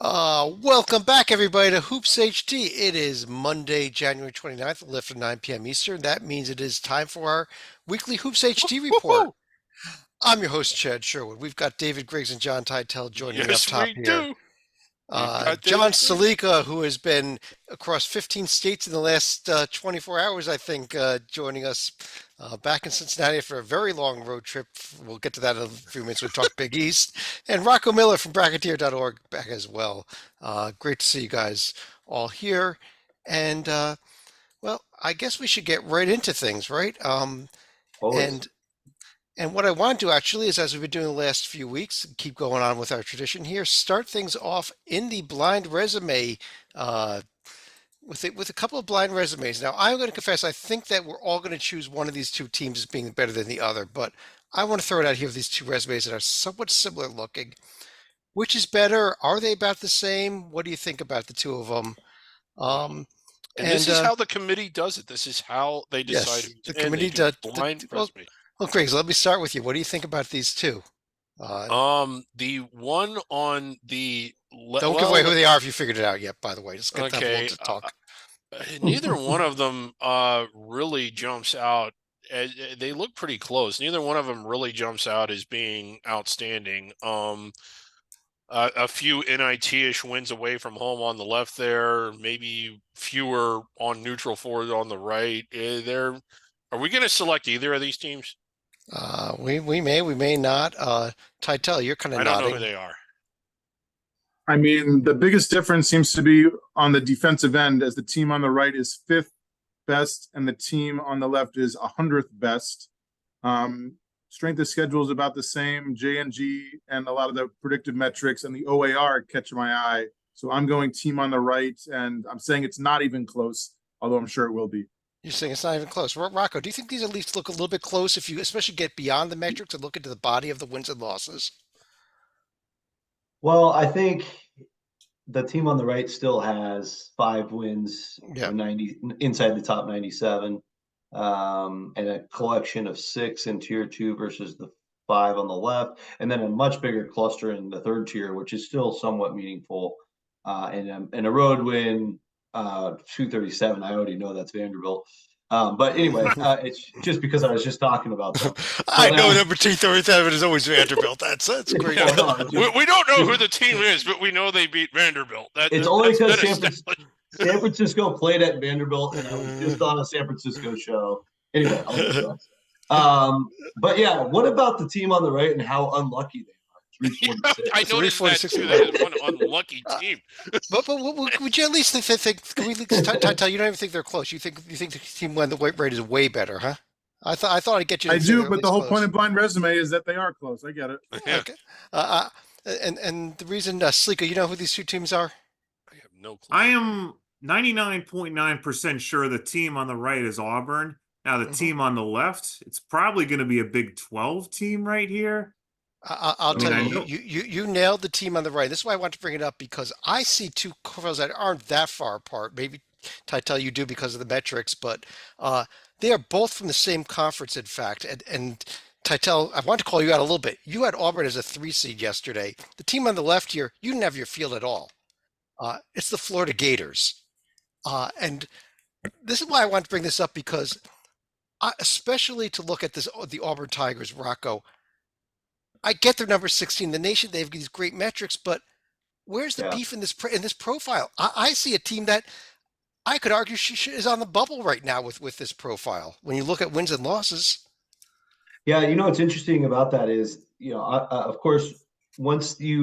Welcome back, everybody, to Hoops HD. It is Monday, January 29th, lift at 9 p.m. Eastern. That means it is time for our weekly Hoops HD report. Woohoo! I'm your host, Chad Sherwood. We've got David Griggs and John Teitel joining me up Yes, top we here. do. We've got John David Griggs. Salika, who has been across 15 states in the last 24 hours, I think, joining us back in Cincinnati for a very long road trip. We'll get to that in a few minutes. We'll talk Big East. And Rocco Miller from Bracketeer.org back as well. Great to see you guys all here. And, well, I guess we should get right into things, right? Always. And and what I want to do actually is, as we've been doing the last few weeks, keep going on with our tradition here, start things off in the blind resume uh, with a couple of blind resumes. Now, I'm going to confess, I think that we're all going to choose one of these two teams as being better than the other, but I want to throw it out here with these two resumes that are somewhat similar looking. Which is better? Are they about the same? What do you think about the two of them? Wow. Um, And this and is how the committee does it. This is how they decide yes, who's the in. They committee do a does. blind Well, resume. well, Greg, so let me start with you. What do you think about these two? Uh, The one on the Don't give away who well, they are if you figured it out yet, by the way. Just get to have a little okay. to talk. Neither one of them really jumps out. They look pretty close. Neither one of them really jumps out as being outstanding. A few NIT-ish wins away from home on the left there, maybe fewer on neutral forward on the right. Are we going to select either of these teams? We may not. Tytel, you're kind of I don't know who nodding. they are. I mean, the biggest difference seems to be on the defensive end, as the team on the right is fifth best and the team on the left is 100th best. Strength of schedule is about the same. J&G and a lot of the predictive metrics and the OAR catch my eye. So I'm going team on the right, and I'm saying it's not even close, although I'm sure it will be. You're saying it's not even close. Rocco, do you think these at least look a little bit close if you especially get beyond the metrics and look into the body of the wins and losses? Well, I think the team on the right still has 5 wins, Yeah. 90 inside the top 97, and a collection of 6 in tier two versus the 5 on the left, and then a much bigger cluster in the third tier, which is still somewhat meaningful. And a road win, 237. I already know that's Vanderbilt. But anyway, it's just because I was just talking about them. I But know number 237 is always Vanderbilt. That's great. Yeah. well, no, just, We don't know just who the team is, but we know they beat Vanderbilt. it's only That's because been established. San Francisco played at Vanderbilt, and I was just on a San Francisco show. Anyway, I'll digress. But yeah, what about the team on the right and how unlucky they are? Yeah, 346. I noticed that 346. too. That is one unlucky Uh, team. but would you at least think can we tell you don't even think they're close? You think the team when the weight rate is way better, huh? I thought I'd get you to I think do, they're at but the least whole point close. of blind resume is that they are close. I get it. Yeah, Okay. And the reason Sleeka, you know who these two teams are? I have no clue. I am 99.9% sure the team on the right is Auburn. Now, the Mhm. team on the left, it's probably going to be a Big 12 team right here. I'll I mean, tell I you, know. you nailed the team on the right. This is why I want to bring it up because I see two profiles that aren't that far apart. Maybe Titel you do because of the metrics, but they are both from the same conference, in fact. And Titel, I want to call you out a little bit. You had Auburn as a 3 seed yesterday. The team on the left here, you didn't have your field at all. It's the Florida Gators, and this is why I want to bring this up because, especially to look at the Auburn Tigers, Rocco. I get their number 16 in the nation. They have these great metrics, but where's the Yeah. beef in this profile? I see a team that I could argue is on the bubble right now with this profile. When you look at wins and losses, Yeah, what's interesting about that is, of course, once we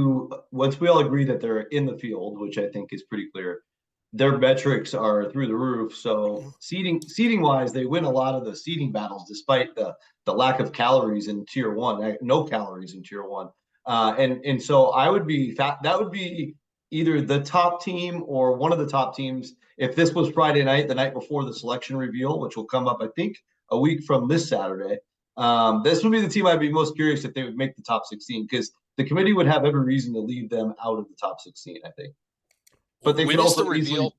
all agree that they're in the field, which I think is pretty clear, their metrics are through the roof. So Mhm. seating wise, they win a lot of the seating battles despite the lack of calories in tier one, no calories in tier one. And so I would be that would be either the top team or one of the top teams if this was Friday night, the night before the selection reveal, which will come up, I think, a week from this Saturday. This would be the team I'd be most curious if they would make the top 16 because the committee would have every reason to leave them out of the top 16, I think. But they could When is the also easily. reveal?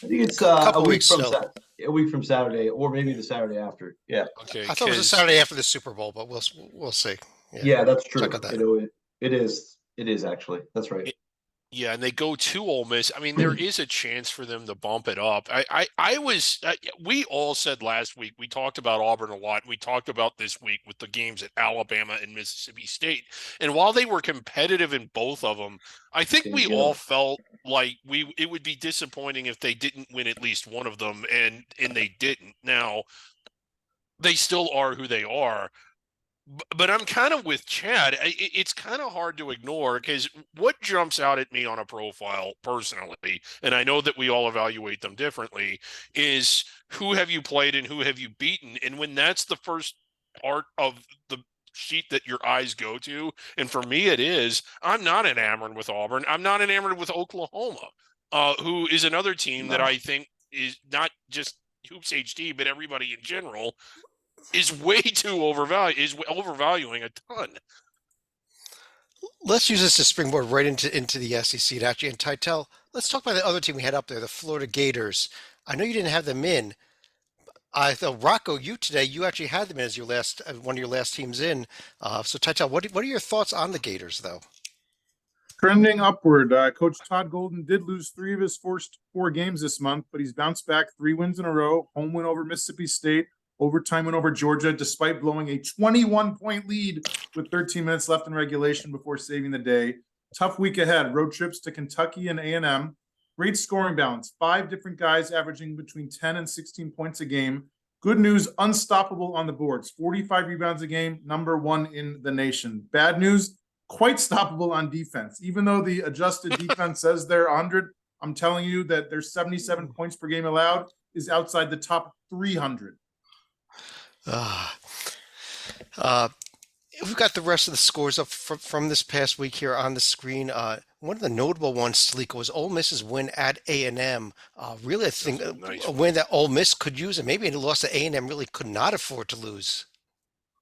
I think it's a couple weeks still. A week from Saturday, or maybe the Saturday after. Yeah, Okay, I thought it was a because Saturday after the Super Bowl, but we'll see. yeah, that's Check true. on that. It is actually. That's right. Yeah, and they go to Ole Miss. I mean, there is a chance for them to bump it up. We all said last week, we talked about Auburn a lot, and we talked about this week with the games at Alabama and Mississippi State. And while they were competitive in both of them, I think Didn't we get all 'em. felt like it would be disappointing if they didn't win at least one of them, and they didn't. Now, they still are who they are. But I'm kind of with Chad. It's kind of hard to ignore because what jumps out at me on a profile personally, and I know that we all evaluate them differently, is who have you played and who have you beaten? And when that's the first part of the sheet that your eyes go to, and for me it is, I'm not enamored with Auburn. I'm not enamored with Oklahoma, who is another team that No. I think is not just Hoops HD, but everybody in general is way too overvaluing a ton. Let's use this to springboard right into the SEC. And actually, and Titel, let's talk about the other team we had up there, the Florida Gators. I know you didn't have them in. I thought Rocco, you actually had them in as your last one of your last teams in. So Titel, what are your thoughts on the Gators, though? Trending upward. Coach Todd Golden did lose 3 of his first 4 games this month, but he's bounced back 3 wins in a row. Home win over Mississippi State, overtime win over Georgia, despite blowing a 21-point lead with 13 minutes left in regulation before saving the day. Tough week ahead. Road trips to Kentucky and A&M. Great scoring balance. 5 different guys averaging between 10 and 16 points a game. Good news, unstoppable on the boards. 45 rebounds a game, number 1 in the nation. Bad news, quite stoppable on defense. Even though the adjusted defense says they're 100, I'm telling you that their 77 points per game allowed is outside the top 300. Uh, uh, we've got the rest of the scores up from this past week here on the screen. One of the notable ones, Sleek, was Ole Miss's win at A&M. Really, I think Nice a win that Ole Miss could use, and maybe a loss that A&M really could not afford to lose.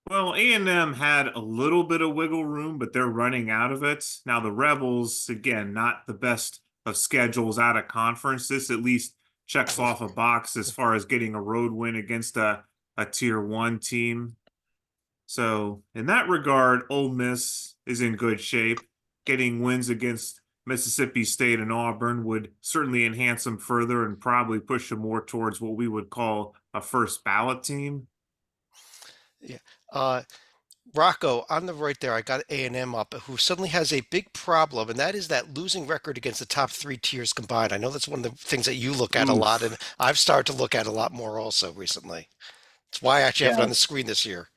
Well, A&M had a little bit of wiggle room, but they're running out of it. Now the Rebels, again, not the best of schedules out of conference. This at least checks off a box as far as getting a road win against a tier 1 team. So in that regard, Ole Miss is in good shape. Getting wins against Mississippi State and Auburn would certainly enhance them further and probably push them more towards what we would call a first ballot team. Yeah. Rocco, on the right there, I got A&M up, who suddenly has a big problem, and that is that losing record against the top 3 tiers combined. I know that's one of the things that you look at a lot, and Oof. I've started to look at a lot more also recently. That's why I actually have it Yeah. on the screen this year.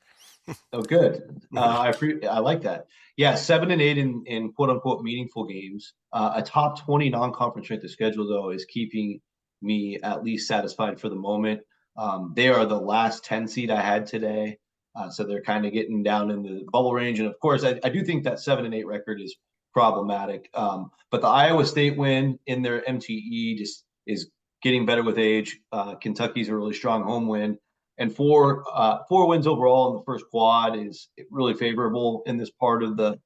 Oh, good. I like that. Yeah, 7 and 8 in quote unquote meaningful games. A top 20 non-conference strength of schedule though is keeping me at least satisfied for the moment. They are the last 10 seed I had today, so they're kind of getting down in the bubble range. And of course, I do think that 7 and 8 record is problematic. But the Iowa State win in their MTE just is getting better with age. Kentucky's a really strong home win. And 4 wins overall in the first quad is really favorable in this part of the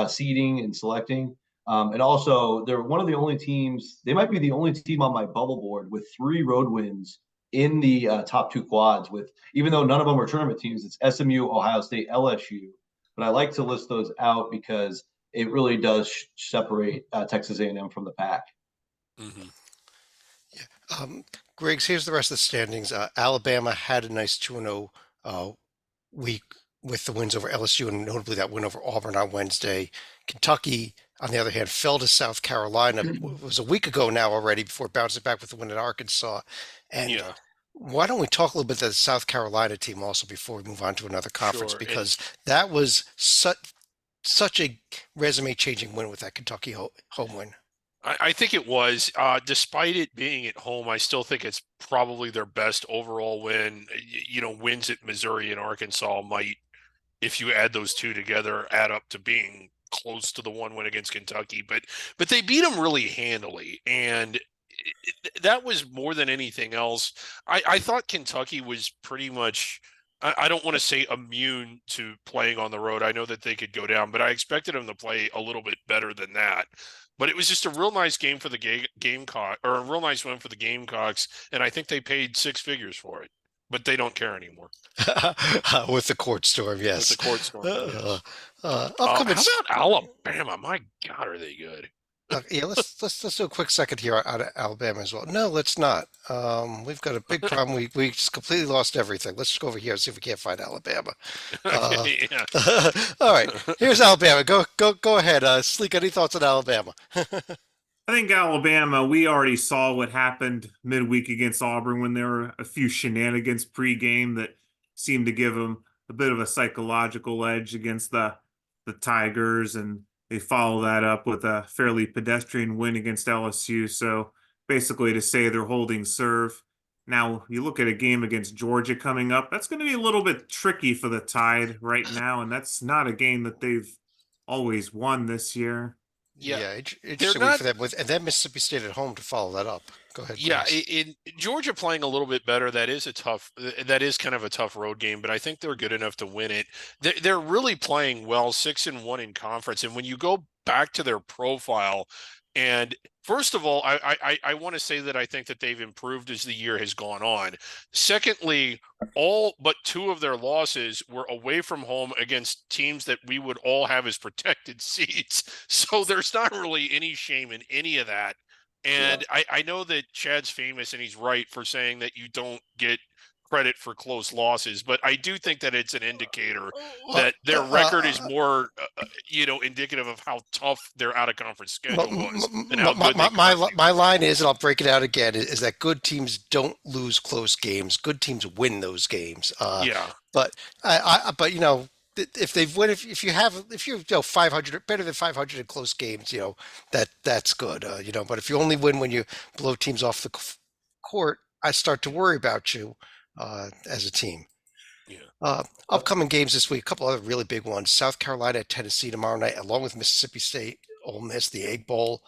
seeding and selecting. And also, they're one of the only teams. They might be the only team on my bubble board with 3 road wins in the top 2 quads. With even though none of them are tournament teams, it's SMU, Ohio State, LSU. But I like to list those out because it really does separate Texas A&M from the pack. Mm-hmm. Griggs, here's the rest of the standings. Alabama had a nice 2-0 week with the wins over LSU and notably that win over Auburn on Wednesday. Kentucky, on the other hand, fell to South Carolina. It was a week ago now already before bouncing back with the win at Arkansas. And Yeah, why don't we talk a little bit of the South Carolina team also before we move on to another conference? sure. Because that was such a resume-changing win with that Kentucky home win. I think it was, despite it being at home, I still think it's probably their best overall win. Wins at Missouri and Arkansas might, if you add those two together, add up to being close to the one win against Kentucky. But they beat them really handily, and that was more than anything else. I thought Kentucky was pretty much. I don't want to say immune to playing on the road. I know that they could go down, but I expected them to play a little bit better than that. But it was just a real nice game for the Gamecock, or a real nice win for the Gamecocks, and I think they paid 6 figures for it. But they don't care anymore. With the court storm, yes. With the court storm. Yes. Upcoming. How about Alabama? My God, are they good? Yeah, let's do a quick second here on Alabama as well. No, let's not. We've got a big problem. We just completely lost everything. Let's just go over here and see if we can't find Alabama. Uh, Okay, yeah. all right, here's Alabama. Go ahead. Sleek, any thoughts on Alabama? I think Alabama, we already saw what happened midweek against Auburn when there were a few shenanigans pregame that seemed to give them a bit of a psychological edge against the Tigers, and they follow that up with a fairly pedestrian win against LSU. So basically, to say they're holding serve. Now, you look at a game against Georgia coming up, that's going to be a little bit tricky for the Tide right now, and that's not a game that they've always won this year. Yeah, Yeah, they're interesting week not. for them with, and then Mississippi State at home to follow that up. Go ahead, Yeah, please. in Georgia playing a little bit better, that is a tough. That is kind of a tough road game, but I think they're good enough to win it. They're really playing well, 6-1 in conference, and when you go back to their profile, and first of all, I want to say that I think that they've improved as the year has gone on. Secondly, all but two of their losses were away from home against teams that we would all have as protected seats. So there's not really any shame in any of that. And I know that Chad's famous and he's right for saying that you don't get credit for close losses, but I do think that it's an indicator Well, that their record is more, indicative of how tough their out of conference Well, schedule was and how good they my currently my line is, and I'll break it out again, is that good teams don't lose close games. Good teams win those games. Yeah, But but if they've win, if you're 500 better than 500 in close games, that's good. But if you only win when you blow teams off the court, I start to worry about you as a team. yeah, Upcoming games this week, a couple other really big ones. South Carolina at Tennessee tomorrow night, along with Mississippi State, Ole Miss, the Egg Bowl.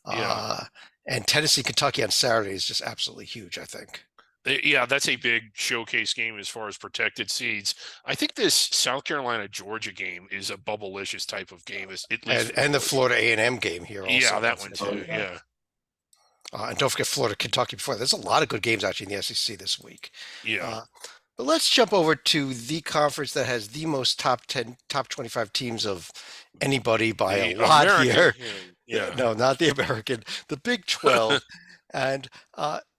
yeah. And Tennessee, Kentucky on Saturday is just absolutely huge, I think. Yeah, that's a big showcase game as far as protected seeds. I think this South Carolina Georgia game is a bubble-licious type of game, at least for And the me. Florida A&M game here also. Yeah, that Don't one forget. too. Yeah, And don't forget Florida, Kentucky before. There's a lot of good games actually in the SEC this week. yeah. But let's jump over to the conference that has the most top 10, top 25 teams of anybody by a The lot American, here. yeah. No, not the American, the Big 12. And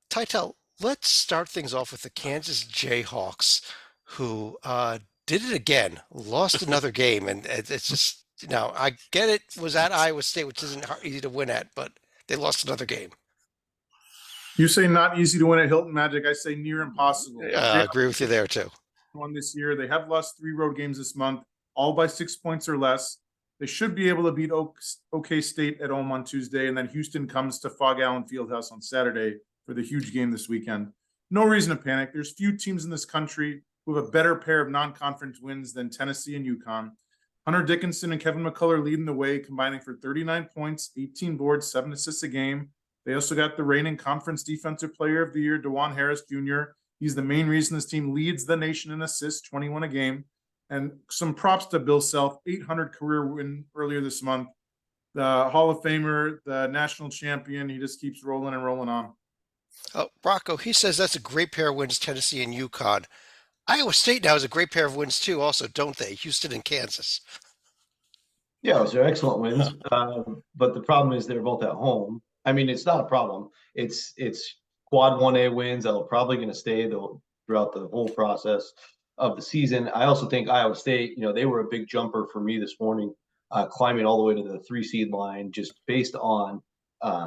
Titel, let's start things off with the Kansas Jayhawks, who did it again, lost another game. And it's just, I get it was at Iowa State, which isn't easy to win at, but they lost another game. You say not easy to win at Hilton Magic. I say near impossible. I agree with you there, too. Won this year. They have lost 3 road games this month, all by 6 points or less. They should be able to beat OK State at home on Tuesday, and then Houston comes to Fog Allen Fieldhouse on Saturday for the huge game this weekend. No reason to panic. There's few teams in this country who have a better pair of non-conference wins than Tennessee and UConn. Hunter Dickinson and Kevin McCullough leading the way, combining for 39 points, 18 boards, 7 assists a game. They also got the reigning conference defensive player of the year, DeJuan Harris Jr. He's the main reason this team leads the nation in assists, 21 a game. And some props to Bill Self, 800 career win earlier this month. The Hall of Famer, the national champion, he just keeps rolling and rolling on. Rocco, he says that's a great pair of wins, Tennessee and UConn. Iowa State now is a great pair of wins too, also, don't they? Houston and Kansas. Yeah, those are excellent wins. But the problem is they're both at home. I mean, it's not a problem. It's quad 1A wins that are probably going to stay throughout the whole process of the season. I also think Iowa State, they were a big jumper for me this morning, climbing all the way to the 3 seed line, just based on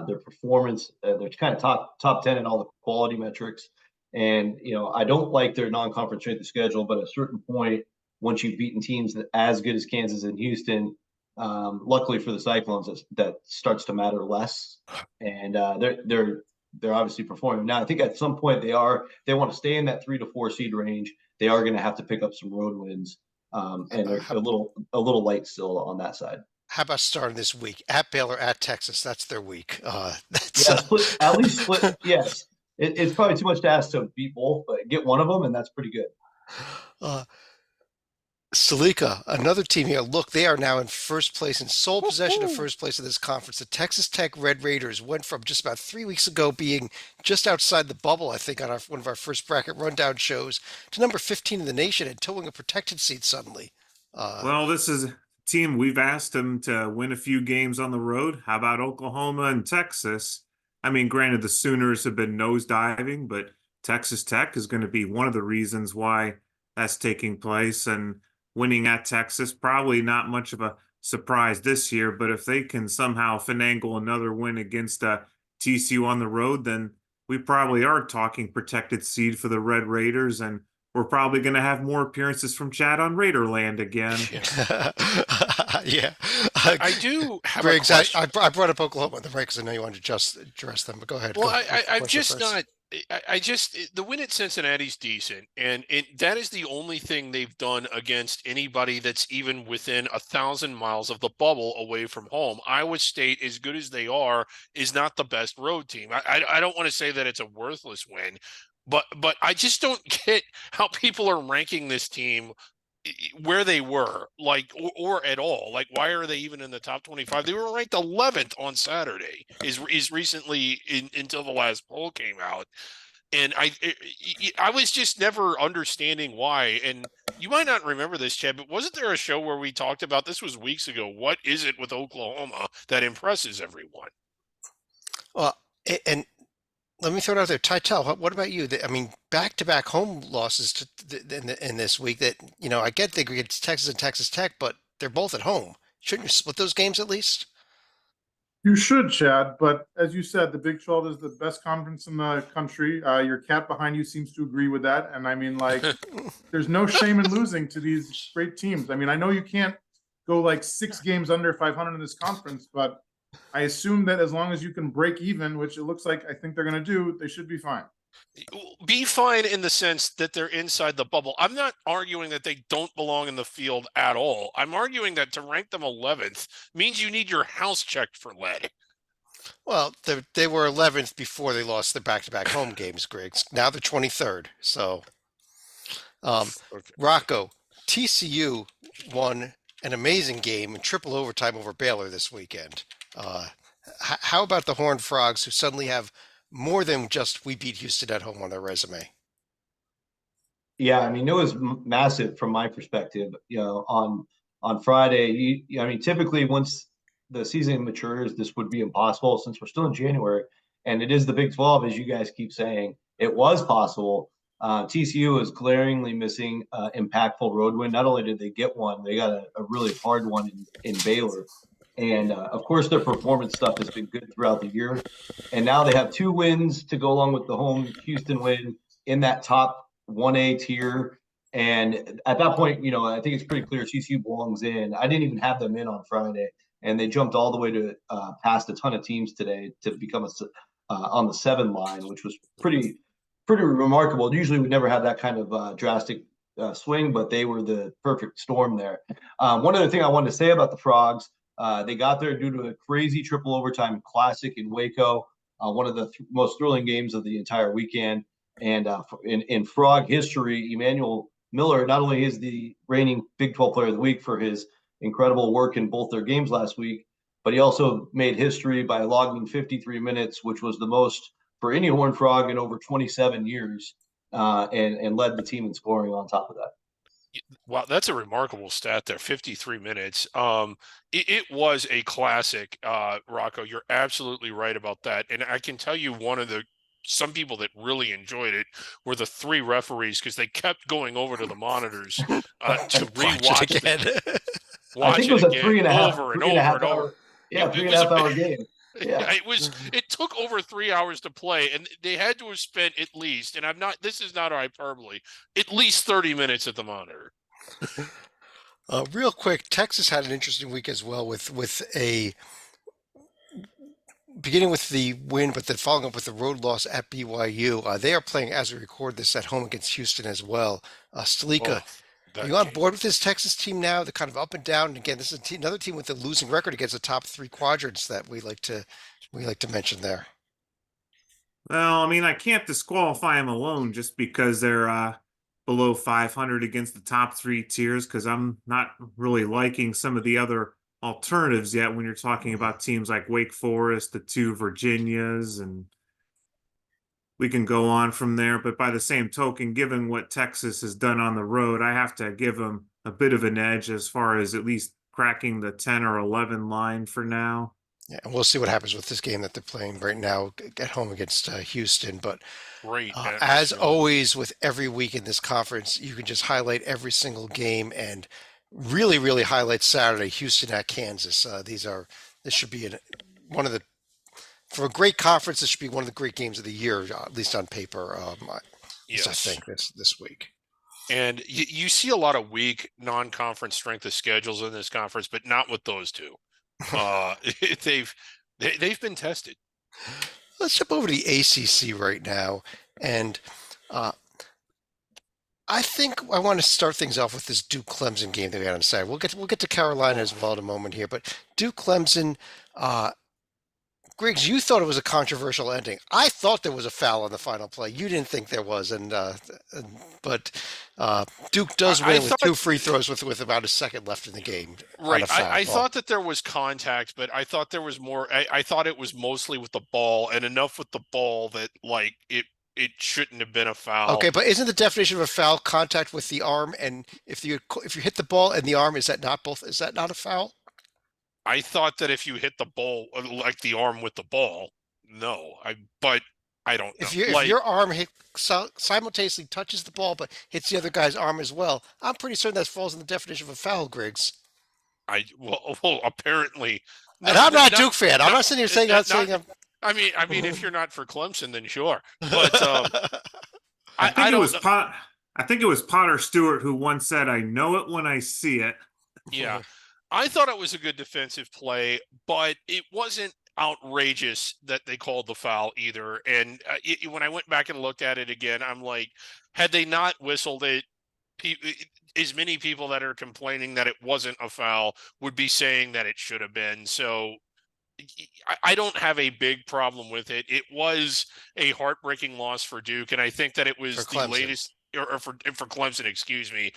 their performance. They're kind of top 10 in all the quality metrics. And, I don't like their non-conference strength of schedule, but at a certain point, once you've beaten teams as good as Kansas and Houston, luckily for the Cyclones, that starts to matter less, and they're obviously performing now. I think at some point they want to stay in that 3 to 4 seed range. They are going to have to pick up some road wins, and they're a little light still on that side. How about starting this week at Baylor, at Texas? That's their week. Split, at least split. Yes, it's probably too much to ask to beat both, but get one of them, and that's pretty good. Salika, another team here. Look, they are now in first place, in sole possession of first place of this conference. The Texas Tech Red Raiders went from just about 3 weeks ago being just outside the bubble, I think, on one of our first bracket rundown shows, to number 15 in the nation and towing a protected seat suddenly. Well, this is team, we've asked them to win a few games on the road. How about Oklahoma and Texas? I mean, granted, the Sooners have been nosediving, but Texas Tech is going to be one of the reasons why that's taking place. And winning at Texas, probably not much of a surprise this year. But if they can somehow finagle another win against TCU on the road, then we probably are talking protected seed for the Red Raiders. And we're probably going to have more appearances from Chad on Raiderland again. Yeah. Yeah. I do have a Griggs, question. I brought up Oklahoma the right because I know you wanted to just address them, but go ahead. Well, Go I'm question just first. not. I just the win at Cincinnati's decent, and that is the only thing they've done against anybody that's even within 1,000 miles of the bubble away from home. Iowa State, as good as they are, is not the best road team. I don't want to say that it's a worthless win, but I just don't get how people are ranking this team where they were, like, or at all. Like, why are they even in the top 25? They were ranked 11th on Saturday, is recently until the last poll came out. And I was just never understanding why. And you might not remember this, Chad, but wasn't there a show where we talked about this? Was weeks ago. What is it with Oklahoma that impresses everyone? Well, and let me throw it out there. Titel, what about you? I mean, back-to-back home losses in this week that, I get they against Texas and Texas Tech, but they're both at home. Shouldn't you split those games at least? You should, Chad, but as you said, the Big 12 is the best conference in the country. Your cat behind you seems to agree with that. And I mean, like, there's no shame in losing to these great teams. I mean, I know you can't go like 6 games under 500 in this conference, but I assume that as long as you can break even, which it looks like I think they're going to do, they should be fine. Be fine in the sense that they're inside the bubble. I'm not arguing that they don't belong in the field at all. I'm arguing that to rank them 11th means you need your house checked for lead. Well, they were 11th before they lost their back-to-back home games, Griggs. Now they're 23rd. So, Okay. Rocco, TCU won an amazing game in triple overtime over Baylor this weekend. How about the Horned Frogs, who suddenly have more than just "we beat Houston at home" on their resume? Yeah, I mean, it was massive from my perspective. On Friday, I mean, typically once the season matures, this would be impossible since we're still in January, and it is the Big 12, as you guys keep saying. It was possible. TCU is glaringly missing impactful road win. Not only did they get one, they got a really hard one in Baylor, and of course their performance stuff has been good throughout the year. And now they have 2 wins to go along with the home Houston win in that top 1A tier. And at that point, I think it's pretty clear TCU belongs in. I didn't even have them in on Friday, and they jumped all the way to past a ton of teams today to become on the 7 line, which was pretty remarkable. Usually, we never have that kind of drastic swing, but they were the perfect storm there. One other thing I wanted to say about the Frogs, they got there due to a crazy triple overtime classic in Waco, one of the most thrilling games of the entire weekend. And in Frog history, Emmanuel Miller not only is the reigning Big 12 Player of the Week for his incredible work in both their games last week, but he also made history by logging 53 minutes, which was the most for any Horned Frog in over 27 years, and led the team in scoring on top of that. Wow, that's a remarkable stat there. 53 minutes. It was a classic, Rocco. You're absolutely right about that. And I can tell you some people that really enjoyed it were the 3 referees because they kept going over to the monitors to Watch it rewatch again. I think it was a again over and over and over. hour. Yeah, It three and was a half hour game. Yeah. It took over 3 hours to play, and they had to have spent at least, and this is not hyperbole, at least 30 minutes at the monitor. Real quick, Texas had an interesting week as well with a beginning with the win, but then following up with the road loss at BYU. They are playing, as we record this, at home against Houston as well. Stalika, are you on board with this Texas team now? They're kind of up and down. And again, this is another team with a losing record against the top 3 quadrants that we like to mention there. Well, I mean, I can't disqualify them alone just because they're below 500 against the top 3 tiers, because I'm not really liking some of the other alternatives yet when you're talking about teams like Wake Forest, the 2 Virginias, and we can go on from there. But by the same token, given what Texas has done on the road, I have to give them a bit of an edge as far as at least cracking the 10 or 11 line for now. Yeah, and we'll see what happens with this game that they're playing right now at home against Houston. But Great as atmosphere. always, with every week in this conference, you can just highlight every single game and really, really highlight Saturday, Houston at Kansas. This should be one of the for a great conference. This should be one of the great games of the year, at least on paper. At least I Yes. think this week. And you see a lot of weak non-conference strength of schedules in this conference, but not with those two. They've been tested. Let's jump over to the ACC right now, and I think I want to start things off with this Duke Clemson game that we had on Saturday. We'll get to Carolina as well in a moment here, but Duke Clemson. Griggs, you thought it was a controversial ending. I thought there was a foul on the final play. You didn't think there was, but Duke does win with 2 free throws with about a second left in the game. Right. I thought that there was contact, but I thought there was more. I thought it was mostly with the ball and enough with the ball that like it shouldn't have been a foul. Okay, but isn't the definition of a foul contact with the arm? And if you hit the ball and the arm, is that not both? Is that not a foul? I thought that if you hit the ball, like the arm with the ball, no. But I don't know. If your arm simultaneously touches the ball but hits the other guy's arm as well, I'm pretty certain that falls in the definition of a foul, Griggs. Well, apparently. And I'm not a Duke fan. I'm not sitting here saying I mean, if you're not for Clemson, then sure. But I think it was Potter Stewart who once said, "I know it when I see it." Yeah. I thought it was a good defensive play, but it wasn't outrageous that they called the foul either. And when I went back and looked at it again, I'm like, had they not whistled it, as many people that are complaining that it wasn't a foul would be saying that it should have been. So I don't have a big problem with it. It was a heartbreaking loss for Duke, and I think that it was the latest, or for Clemson, excuse me.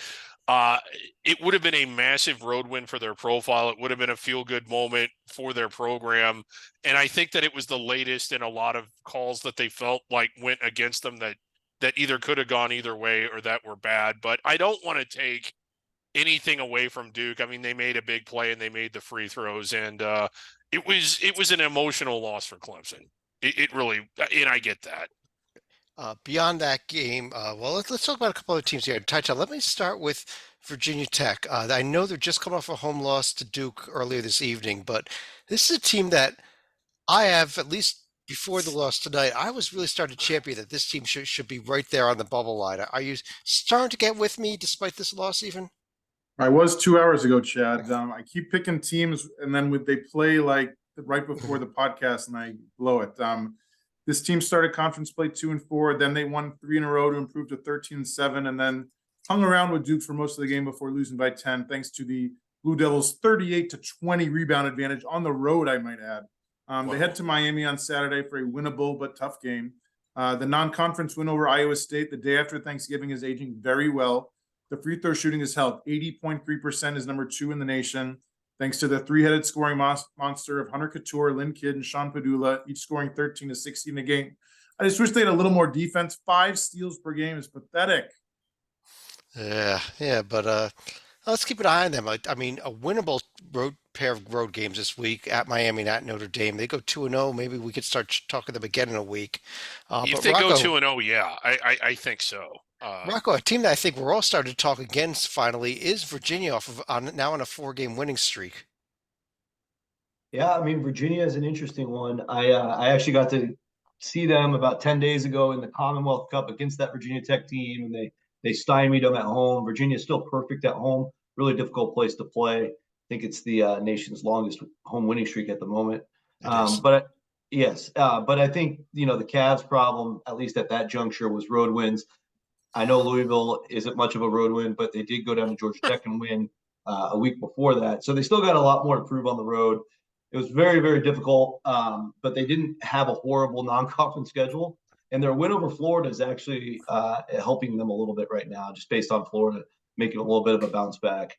It would have been a massive road win for their profile. It would have been a feel-good moment for their program. And I think that it was the latest in a lot of calls that they felt like went against them that either could have gone either way or that were bad. But I don't want to take anything away from Duke. I mean, they made a big play and they made the free throws, and it was an emotional loss for Clemson. It really, and I get that. Beyond that game, well, let's talk about a couple other teams here. Ty, let me start with Virginia Tech. I know they're just coming off a home loss to Duke earlier this evening, but this is a team that I have, at least before the loss tonight, I was really starting to champion that this team should be right there on the bubble line. Are you starting to get with me despite this loss even? I was 2 hours ago, Chad. I keep picking teams, and then they play like right before the podcast, and I blow it. This team started conference play 2-4, then they won 3 in a row to improve to 13-7, and then hung around with Duke for most of the game before losing by 10, thanks to the Blue Devils' 38-20 rebound advantage on the road, I might add. They head to Miami on Saturday for a winnable but tough game. The non-conference win over Iowa State the day after Thanksgiving is aging very well. The free throw shooting is held. 80.3% is number 2 in the nation, thanks to the 3-headed scoring monster of Hunter Couture, Lynn Kidd, and Sean Padula, each scoring 13 to 16 a game. I just wish they had a little more defense. 5 steals per game is pathetic. Yeah, but let's keep an eye on them. I mean, a winnable pair of road games this week at Miami and at Notre Dame. They go 2-0. Maybe we could start talking to them again in a week. If they go 2-0, yeah, I think so. Rocco, a team that I think we're all starting to talk against finally is Virginia now on a 4-game winning streak. Yeah, I mean, Virginia is an interesting one. I actually got to see them about 10 days ago in the Commonwealth Cup against that Virginia Tech team, and they stymied them at home. Virginia is still perfect at home. Really difficult place to play. I think it's the nation's longest home winning streak at the moment. But I think the Cavs' problem, at least at that juncture, was road wins. I know Louisville isn't much of a road win, but they did go down to Georgia Tech and win a week before that. So they still got a lot more to prove on the road. It was very, very difficult, but they didn't have a horrible non-conference schedule. And their win over Florida is actually helping them a little bit right now, just based on Florida making a little bit of a bounce back.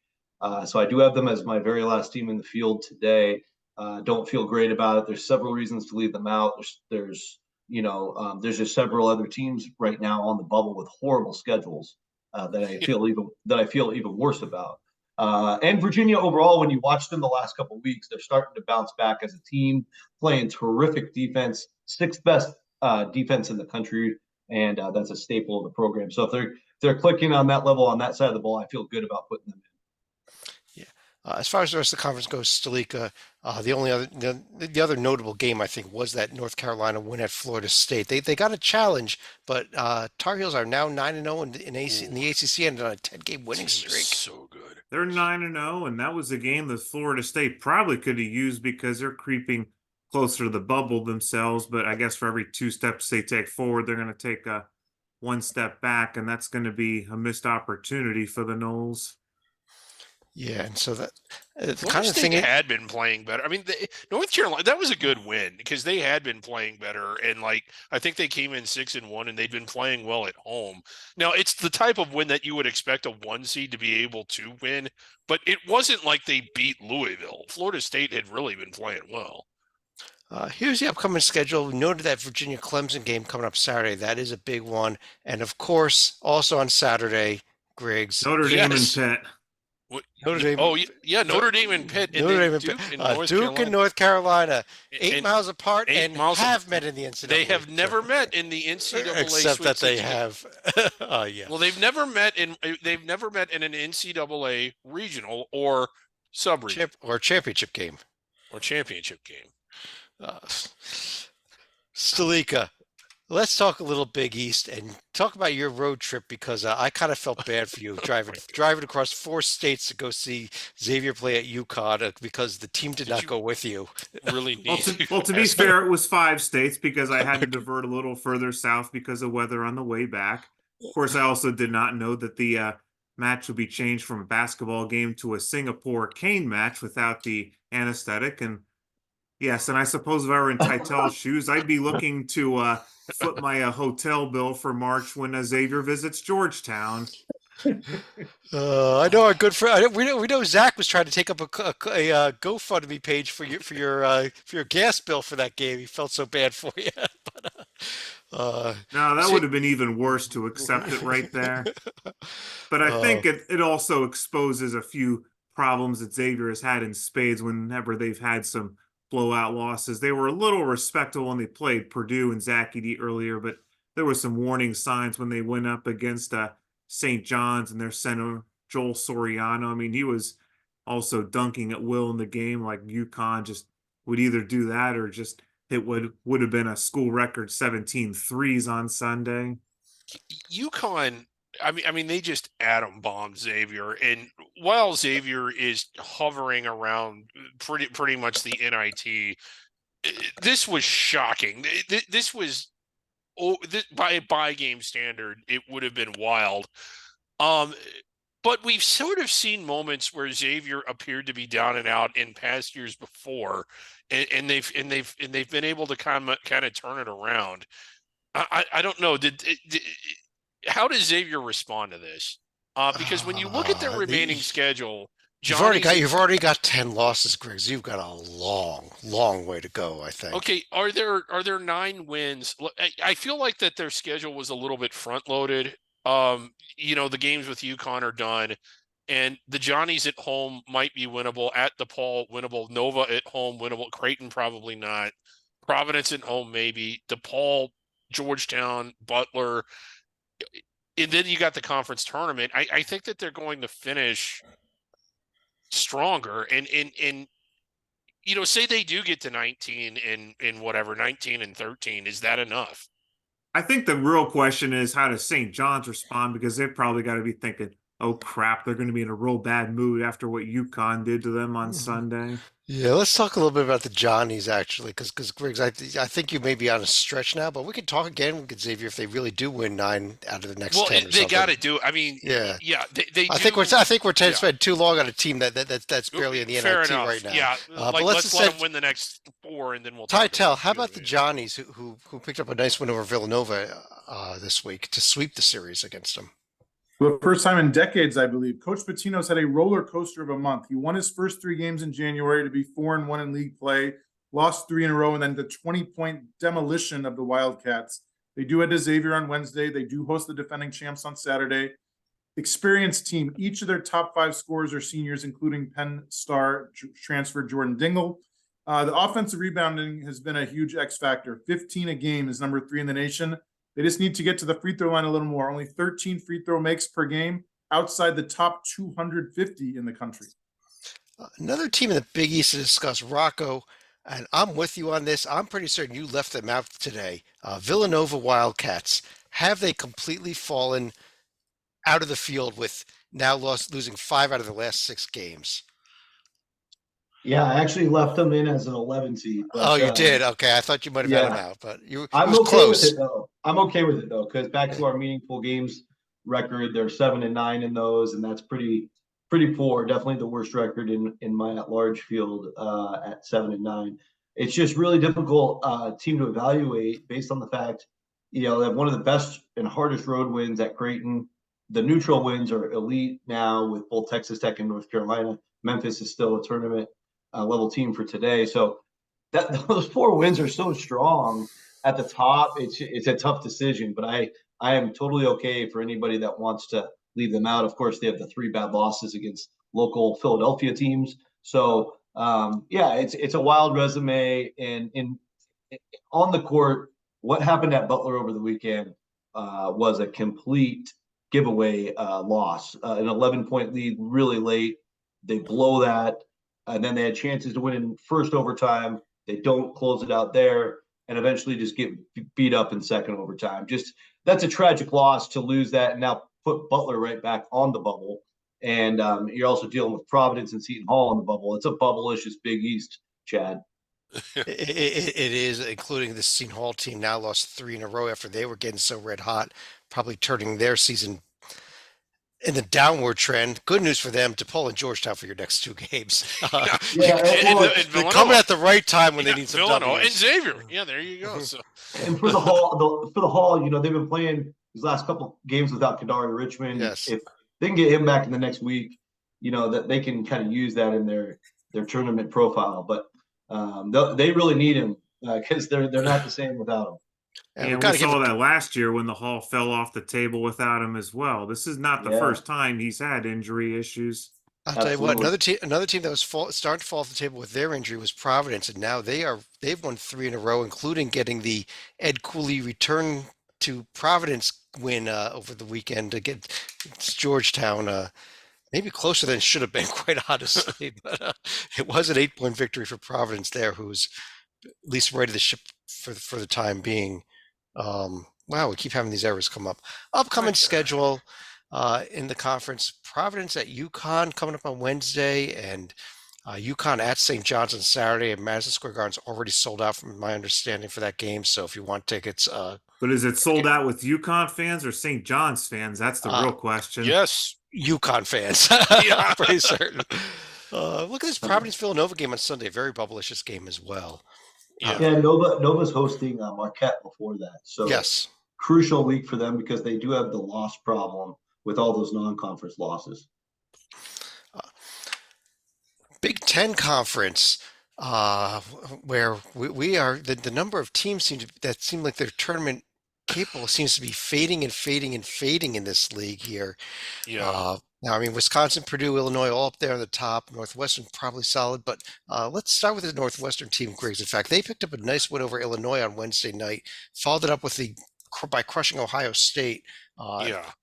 So I do have them as my very last team in the field today. Don't feel great about it. There's several reasons to leave them out. There's just several other teams right now on the bubble with horrible schedules that I feel even worse about. And Virginia overall, when you watch them the last couple of weeks, they're starting to bounce back as a team, playing terrific defense, sixth best defense in the country, and that's a staple of the program. So if they're clicking on that level on that side of the ball, I feel good about putting them in. As far as the rest of the conference goes, Stalika, the other notable game I think was that North Carolina win at Florida State. They got a challenge, but Tar Heels are now 9-0 in the ACC and on a 10-game winning streak. So good. They're 9-0, and that was a game that Florida State probably could have used because they're creeping closer to the bubble themselves. But I guess for every 2 steps they take forward, they're going to take 1 step back, and that's going to be a missed opportunity for the Noles. Yeah, and so that the Florida kind of State thing had been playing better. I mean, North Carolina, that was a good win because they had been playing better, and I think they came in 6-1, and they'd been playing well at home. Now, it's the type of win that you would expect a 1 seed to be able to win, but it wasn't like they beat Louisville. Florida State had really been playing well. Here's the upcoming schedule. We noted that Virginia Clemson game coming up Saturday. That is a big one, and of course, also on Saturday, Griggs. Notre Dame and Pitt. Notre Dame. Oh, yeah, Notre Dame and Pitt. And Notre Dame and Duke Pitt. in North Duke Carolina. and North Carolina, 8 And miles apart, 8 and miles have met in the NCAA. They have never met in the NCAA, except that they Sweet 16. have. Yeah. Well, they've never met in an NCAA regional or sub-region Championship game. or championship game. Stalika, let's talk a little Big East and talk about your road trip because I kind of felt bad for you driving across 4 states to go see Xavier play at UConn because the team did not go with you. Really need Well, to be fair, it was 5 states because I had to divert a little further south because of weather on the way back. Of course, I also did not know that the match would be changed from a basketball game to a Singapore cane match without the anesthetic. And yes, and I suppose if I were in Titel's shoes, I'd be looking to foot my hotel bill for March when Xavier visits Georgetown. I know our good friend. We know Zach was trying to take up a GoFundMe page for your gas bill for that game. He felt so bad for you. No, that would have been even worse to accept it right there. But I think it also exposes a few problems that Xavier has had in spades whenever they've had some blowout losses. They were a little respectable when they played Purdue and Zach Edey earlier, but there were some warning signs when they went up against St. John's and their center, Joel Soriano. I mean, he was also dunking at will in the game. Like UConn just would either do that or just hit what would have been a school record 17 threes on Sunday. UConn, I mean, they just atom bombed Xavier, and while Xavier is hovering around pretty much the NIT, this was shocking. This was by game standard, it would have been wild. But we've sort of seen moments where Xavier appeared to be down and out in past years before, and they've been able to kind of turn it around. I don't know. How does Xavier respond to this? Because when you look at their remaining schedule, you've already got 10 losses, Griggs. You've got a long way to go, I think. Okay, are there 9 wins? I feel like that their schedule was a little bit front loaded. The games with UConn are done, and the Johnnies at home might be winnable. At DePaul, winnable. Nova at home, winnable. Creighton, probably not. Providence at home, maybe. DePaul, Georgetown, Butler. And then you got the conference tournament. I think that they're going to finish stronger. And say they do get to 19 and whatever, 19 and 13. Is that enough? I think the real question is how does St. John's respond, because they've probably got to be thinking, oh crap, they're going to be in a real bad mood after what UConn did to them on Sunday. Yeah, let's talk a little bit about the Johnnies actually, because Griggs, I think you may be on a stretch now, but we can talk again with Xavier if they really do win 9 out of the next 10. Well, they got to do. I mean, yeah, they I think we're spending too long on a team that's barely in the NIT right now. Yeah, but let's let them win the next 4, and then we'll. Titel, how about the Johnnies who picked up a nice win over Villanova this week to sweep the series against them? For the first time in decades, I believe, Coach Pitino's had a roller coaster of a month. He won his first 3 games in January to be 4-1 in league play, lost 3 in a row, and then the 20-point demolition of the Wildcats. They do head to Xavier on Wednesday. They do host the defending champs on Saturday. experienced team. Each of their top 5 scorers are seniors, including Penn Star transfer Jordan Dingle. The offensive rebounding has been a huge X factor. 15 a game is number 3 in the nation. They just need to get to the free throw line a little more. Only 13 free throw makes per game, outside the top 250 in the country. Another team in the Big East to discuss, Rocco, and I'm with you on this. I'm pretty certain you left them out today. Villanova Wildcats. Have they completely fallen out of the field with now losing 5 out of the last 6 games? Yeah, I actually left them in as an 11 seed. Oh, But, you did? Okay, I thought you might have had yeah. them out, but it I'm was okay close. with it though. I'm okay with it though, because back to our meaningful games record, they're 7-9 in those, and that's pretty poor. Definitely the worst record in my at-large field at 7-9. It's just really difficult team to evaluate based on the fact, they have one of the best and hardest road wins at Creighton. The neutral wins are elite now with both Texas Tech and North Carolina. Memphis is still a tournament level team for today. So that those 4 wins are so strong at the top. It's a tough decision, but I am totally okay for anybody that wants to leave them out. Of course, they have the 3 bad losses against local Philadelphia teams. So yeah, it's a wild resume. And on the court, what happened at Butler over the weekend was a complete giveaway loss. An 11-point lead really late. They blow that, and then they had chances to win in first overtime. They don't close it out there, and eventually just get beat up in second overtime. Just that's a tragic loss to lose that, and now put Butler right back on the bubble. And you're also dealing with Providence and Seton Hall on the bubble. It's a bubble-licious Big East, Chad. It is, including the Seton Hall team now lost 3 in a row after they were getting so red hot, probably turning their season in the downward trend. Good news for them, DePaul and Georgetown for your next 2 games. They're coming at the right time when they need some Villanova and W's. Xavier. Yeah, there you go. So And for the Hall, they've been playing these last couple games without Kadari Richmond. Yes. If they can get him back in the next week, that they can kind of use that in their tournament profile. But they really need him because they're not the same without him. And we saw that last year when the Hall fell off the table without him as well. This is not the first time he's had injury issues. I'll tell you what, another team that was starting to fall off the table with their injury was Providence, and now they've won 3 in a row, including getting the Ed Cooley return to Providence win over the weekend to get Georgetown. Maybe closer than it should have been, quite honestly, but it was an 8-point victory for Providence there, who's at least righted the ship for the time being. Wow, we keep having these errors come up. Upcoming schedule in the conference: Providence at UConn coming up on Wednesday, and UConn at St. John's on Saturday. And Madison Square Garden's already sold out, from my understanding, for that game. So if you want tickets, but is it sold out with UConn fans or St. John's fans? That's the real question. Yes, UConn fans. I'm pretty certain. Look at this Providence Villanova game on Sunday. Very bubblicious game as well. Yeah, Nova's hosting Marquette before that. So yes, crucial week for them because they do have the loss problem with all those non-conference losses. Big Ten Conference, where we are, the number of teams that seem like they're tournament capable seems to be fading and fading and fading in this league here. yeah. Now, I mean, Wisconsin, Purdue, Illinois, all up there on the top. Northwestern probably solid, but let's start with the Northwestern team, Griggs. In fact, they picked up a nice win over Illinois on Wednesday night, followed it up with by crushing Ohio State.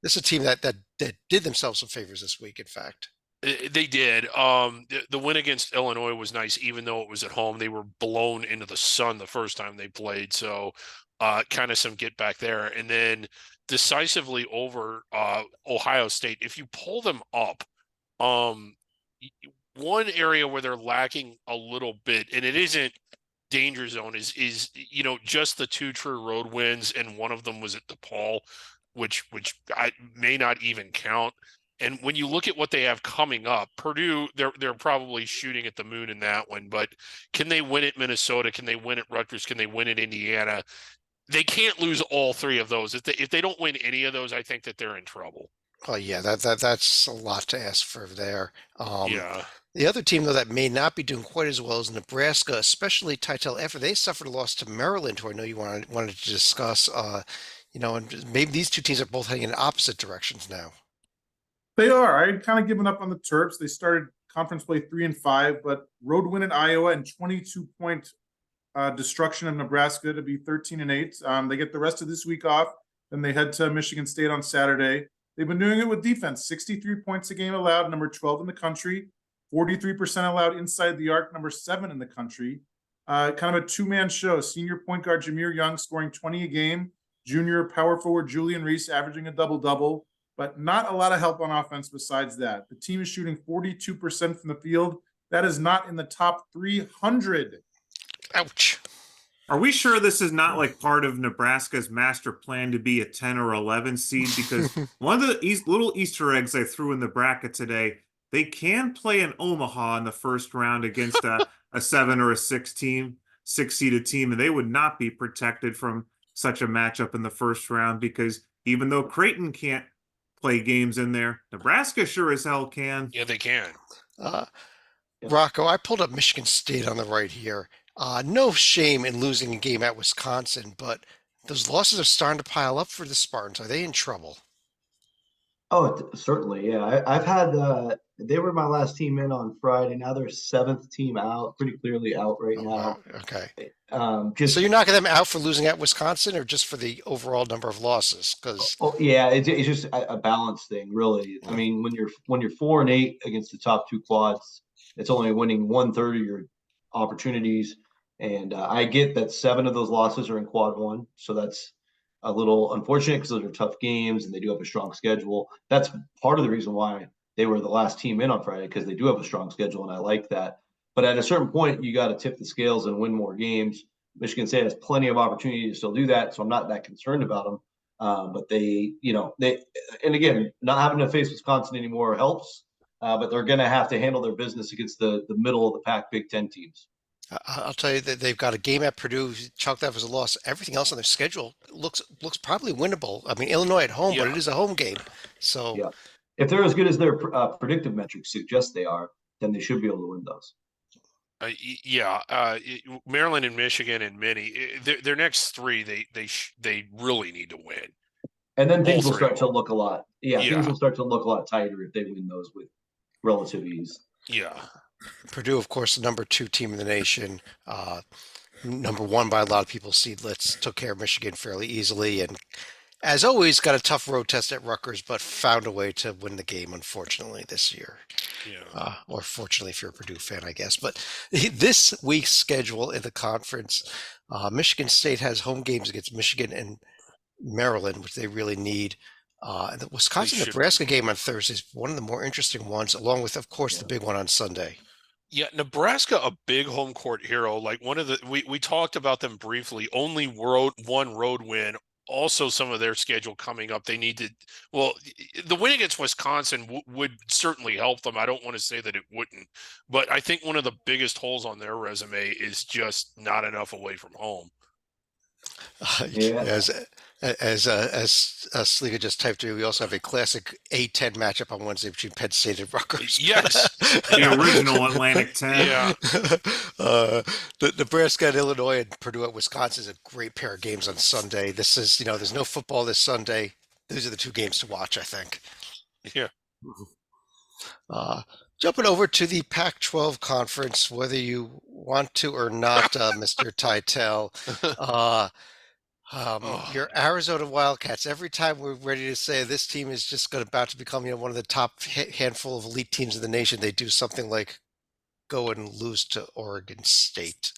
This is a team that did themselves some favors this week, in fact. They did. The win against Illinois was nice, even though it was at home. They were blown into the sun the first time they played, so kind of some get back there. And then decisively over Ohio State. If you pull them up, one area where they're lacking a little bit, and it isn't danger zone, is just the 2 true road wins, and one of them was at DePaul, which I may not even count. And when you look at what they have coming up, Purdue, they're probably shooting at the moon in that one. But can they win at Minnesota? Can they win at Rutgers? Can they win at Indiana? They can't lose all 3 of those. If they don't win any of those, I think that they're in trouble. Well, yeah, that's a lot to ask for there. Yeah. The other team, though, that may not be doing quite as well is Nebraska, especially Titel, after they suffered a loss to Maryland, who I know you wanted to discuss. And maybe these 2 teams are both heading in opposite directions now. They are. I had kind of given up on the Terps. They started conference play 3-5, but road win at Iowa and 22-point destruction of Nebraska to be 13-8. They get the rest of this week off. Then they head to Michigan State on Saturday. They've been doing it with defense. 63 points a game allowed, number 12 in the country. 43% allowed inside the arc, number 7 in the country. Kind of a two-man show. Senior point guard Jameer Young scoring 20 a game. Junior power forward Julian Reese averaging a double-double. But not a lot of help on offense besides that. The team is shooting 42% from the field. That is not in the top 300. Ouch. Are we sure this is not like part of Nebraska's master plan to be a 10 or 11 seed? Because one of the little Easter eggs I threw in the bracket today, they can play in Omaha in the first round against a 7 or a 6-seeded team, and they would not be protected from such a matchup in the first round, because even though Creighton can't play games in there, Nebraska sure as hell can. Yeah, they can. Rocco, I pulled up Michigan State on the right here. No shame in losing a game at Wisconsin, but those losses are starting to pile up for the Spartans. Are they in trouble? Oh, certainly. Yeah. I've had, they were my last team in on Friday. Now they're 7th team out, pretty clearly out right Oh, now. wow. Okay. Just So you're knocking them out for losing at Wisconsin, or just for the overall number of losses? Because yeah, it's just a balance thing, really. I mean, when you're 4-8 against the top 2 quads, it's only winning 1/3 of your opportunities. And I get that 7 of those losses are in quad 1, so that's a little unfortunate because those are tough games and they do have a strong schedule. That's part of the reason why they were the last team in on Friday, because they do have a strong schedule, and I like that. But at a certain point, you got to tip the scales and win more games. Michigan State has plenty of opportunity to still do that, so I'm not that concerned about them. But they, and again, not having to face Wisconsin anymore helps. But they're going to have to handle their business against the middle of the pack Big Ten teams. I'll tell you that they've got a game at Purdue, chalked up as a loss. Everything else on their schedule looks probably winnable. I mean, Illinois at home, but Yeah. it is a home game. So Yeah. If they're as good as their predictive metrics suggest they are, then they should be able to win those. Maryland and Michigan and many, their next 3, they really need to win. And then All things will 3 start of to them. look a lot. Yeah, Yeah. things will start to look a lot tighter if they win those with relative ease. Yeah. Purdue, of course, the number 2 team in the nation, number 1 by a lot of people. Seedless took care of Michigan fairly easily, and as always, got a tough road test at Rutgers, but found a way to win the game, unfortunately, this year. Yeah. Or fortunately, if you're a Purdue fan, I guess. But this week's schedule in the conference, Michigan State has home games against Michigan and Maryland, which they really need. The Wisconsin-Nebraska game on Thursday is one of the more interesting ones, along with, of course, the big one on Sunday. Yeah, Nebraska, a big home court hero. Like one of the we talked about them briefly. Only one road win. Also, some of their schedule coming up. They need to. Well, the win against Wisconsin would certainly help them. I don't want to say that it wouldn't, but I think one of the biggest holes on their resume is just not enough away from home. Yeah. As Sliga just typed through, we also have a classic A10 matchup on Wednesday between Penn State and Rutgers. Yes. The original Atlantic 10. Yeah. The Nebraska and Illinois and Purdue at Wisconsin is a great pair of games on Sunday. This is, there's no football this Sunday. These are the 2 games to watch, I think. Yeah. Jumping over to the Pac-12 conference, whether you want to or not, Mr. Titel, your Arizona Wildcats, every time we're ready to say this team is just about to become, one of the top handful of elite teams in the nation, they do something like go and lose to Oregon State.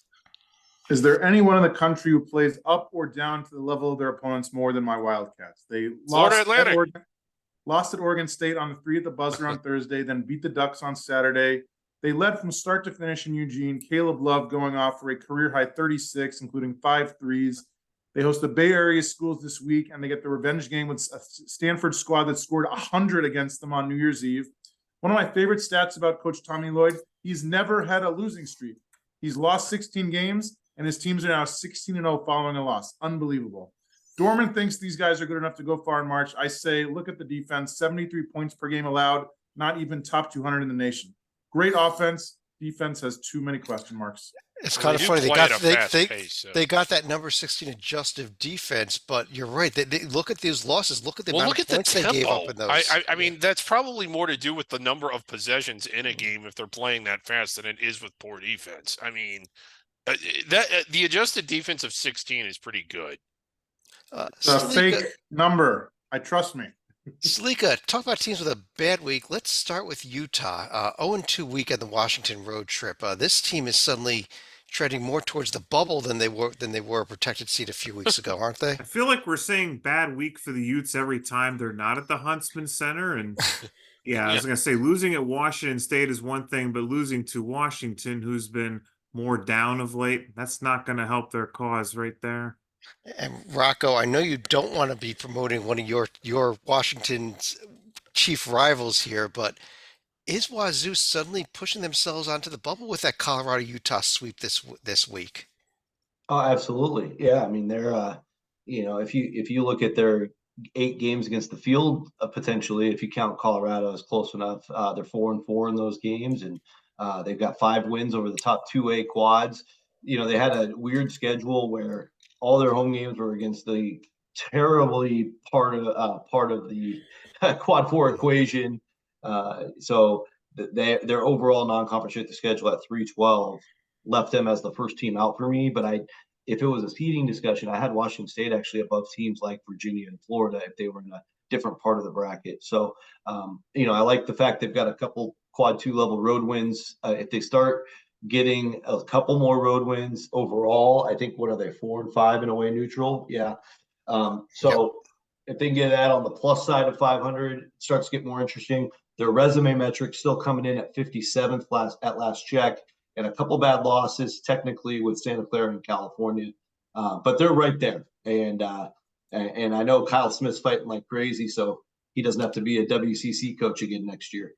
Is there anyone in the country who plays up or down to the level of their opponents more than my Wildcats? They lost at Oregon State on the 3 at the buzzer on Thursday, then beat the Ducks on Saturday. They led from start to finish in Eugene. Caleb Love going off for a career-high 36, including 5 threes. They host the Bay Area schools this week, and they get the revenge game with a Stanford squad that scored 100 against them on New Year's Eve. One of my favorite stats about Coach Tommy Lloyd, he's never had a losing streak. He's lost 16 games, and his teams are now 16-0 following a loss. Unbelievable. Dorman thinks these guys are good enough to go far in March. I say, look at the defense, 73 points per game allowed, not even top 200 in the nation. Great offense. defense has too many question marks. It's Well, kind of do funny. They play got at a fast pace. So. they got that number 16 adjustive defense, but you're right. They look at these losses. Look at the Well, amount look of at the points they gave up tempo. in those. I mean, that's probably more to do with the number of possessions in a game if they're playing that fast than it is with poor defense. I mean, the adjusted defense of 16 is pretty good. It's a fake number. Trust me. Salika, talk about teams with a bad week. Let's start with Utah. 0-2 week at the Washington road trip. This team is suddenly treading more towards the bubble than they were a protected seat a few weeks ago, aren't they? I feel like we're saying bad week for the Utes every time they're not at the Huntsman Center. And yeah, I was going to say losing at Washington State is one thing, but losing to Washington, who's been more down of late, that's not going to help their cause right there. And Rocco, I know you don't want to be promoting one of your Washington's chief rivals here, but is Wazoo suddenly pushing themselves onto the bubble with that Colorado-Utah sweep this week? Oh, absolutely. Yeah. I mean, they're, if you look at their 8 games against the field, potentially, if you count Colorado as close enough, they're 4-4 in those games, and they've got 5 wins over the top 2A quads. They had a weird schedule where all their home games were against the terribly part of the quad 4 equation. So their overall non-conference strength of schedule at 3-12 left them as the first team out for me. But if it was a seeding discussion, I had Washington State actually above teams like Virginia and Florida if they were in a different part of the bracket. So, I like the fact they've got a couple quad 2 level road wins. If they start getting a couple more road wins overall, I think, what are they, 4-5 in away neutral? Yeah. So if they can get that on the plus side of 500, it starts to get more interesting. Their resume metrics still coming in at 57th at last check, and a couple bad losses technically with Santa Clara and California, but they're right there. And I know Kyle Smith's fighting like crazy, so he doesn't have to be a WCC coach again next year.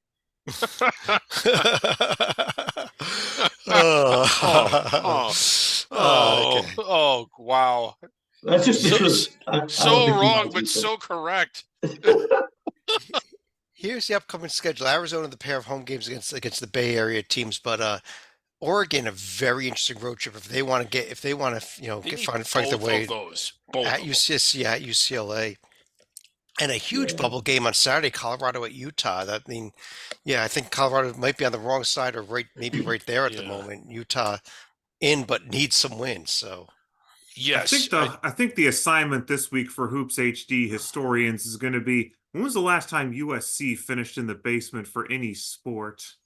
Wow. That's just the truth. So wrong, but so correct. Here's the upcoming schedule. Arizona, the pair of home games against the Bay Area teams, but Oregon, a very interesting road trip if they want to fight their way at UCLA. And a huge bubble game on Saturday, Colorado at Utah. I think Colorado might be on the wrong side or maybe right there at the moment. Utah in, but needs some wins. So, yes, I think the assignment this week for Hoops HD historians is going to be: when was the last time USC finished in the basement for any sport?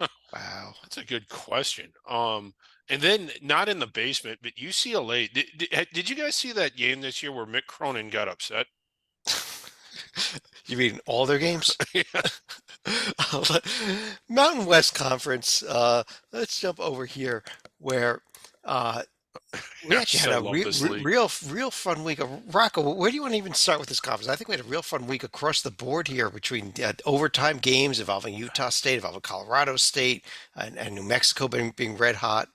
Wow, that's a good question. And then not in the basement, but UCLA. Did you guys see that game this year where Mick Cronin got upset? You mean all their games? Yeah. Mountain West Conference. Let's jump over here where we actually had a real fun week. Rocco, where do you want to even start with this conference? I think we had a real fun week across the board here between overtime games involving Utah State, involving Colorado State, and New Mexico being red hot.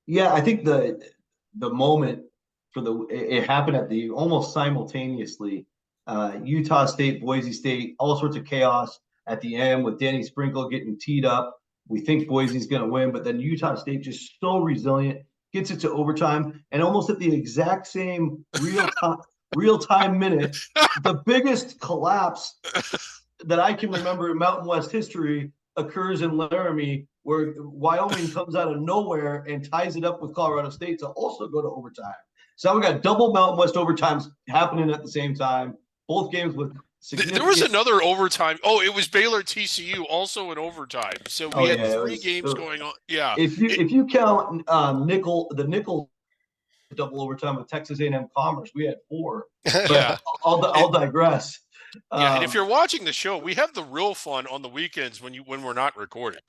Yeah, I think the moment it happened at the almost simultaneously. Utah State, Boise State, all sorts of chaos at the end with Danny Sprinkle getting teed up. We think Boise's going to win, but then Utah State just so resilient, gets it to overtime, and almost at the exact same real time minute, the biggest collapse that I can remember in Mountain West history occurs in Laramie, where Wyoming comes out of nowhere and ties it up with Colorado State to also go to overtime. So we got double Mountain West overtimes happening at the same time. Both games with significant... There was another overtime. Oh, it was Baylor TCU also in overtime. So we had 3 games going on. Yeah. If you count the nickel double overtime with Texas A&M Commerce, we had 4. But yeah. I'll digress. Yeah, and if you're watching the show, we have the real fun on the weekends when we're not recording.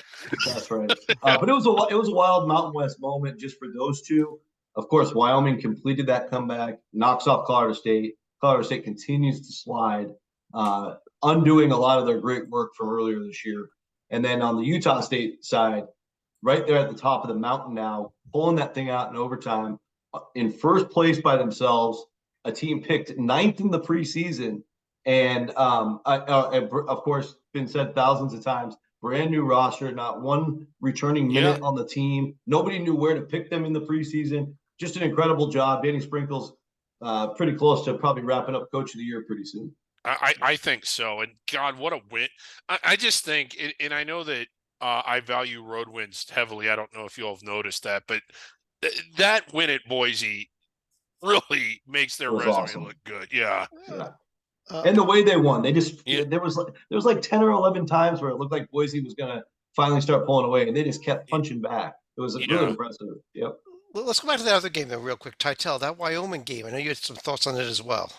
That's right. But it was a wild Mountain West moment just for those two. Of course, Wyoming completed that comeback, knocks off Colorado State. Colorado State continues to slide, undoing a lot of their great work from earlier this year. And then on the Utah State side, right there at the top of the mountain now, pulling that thing out in overtime, in first place by themselves, a team picked 9th in the preseason. And of course, been said thousands of times, brand new roster, not one returning minute on the team. Nobody knew where to pick them in the preseason. Just an incredible job. Danny Sprinkles, pretty close to probably wrapping up Coach of the Year pretty soon. I think so. And God, what a win. I just think, and I know that I value road wins heavily. I don't know if you all have noticed that, but that win at Boise really makes their resume awesome. look good. Yeah. Yeah. And the way they won, they just Yeah. there was like 10 or 11 times where it looked like Boise was gonna finally start pulling away, and they just kept punching back. It was really impressive. Yep. Well, let's go back to that other game though, real quick. Titel, that Wyoming game. I know you had some thoughts on it as well.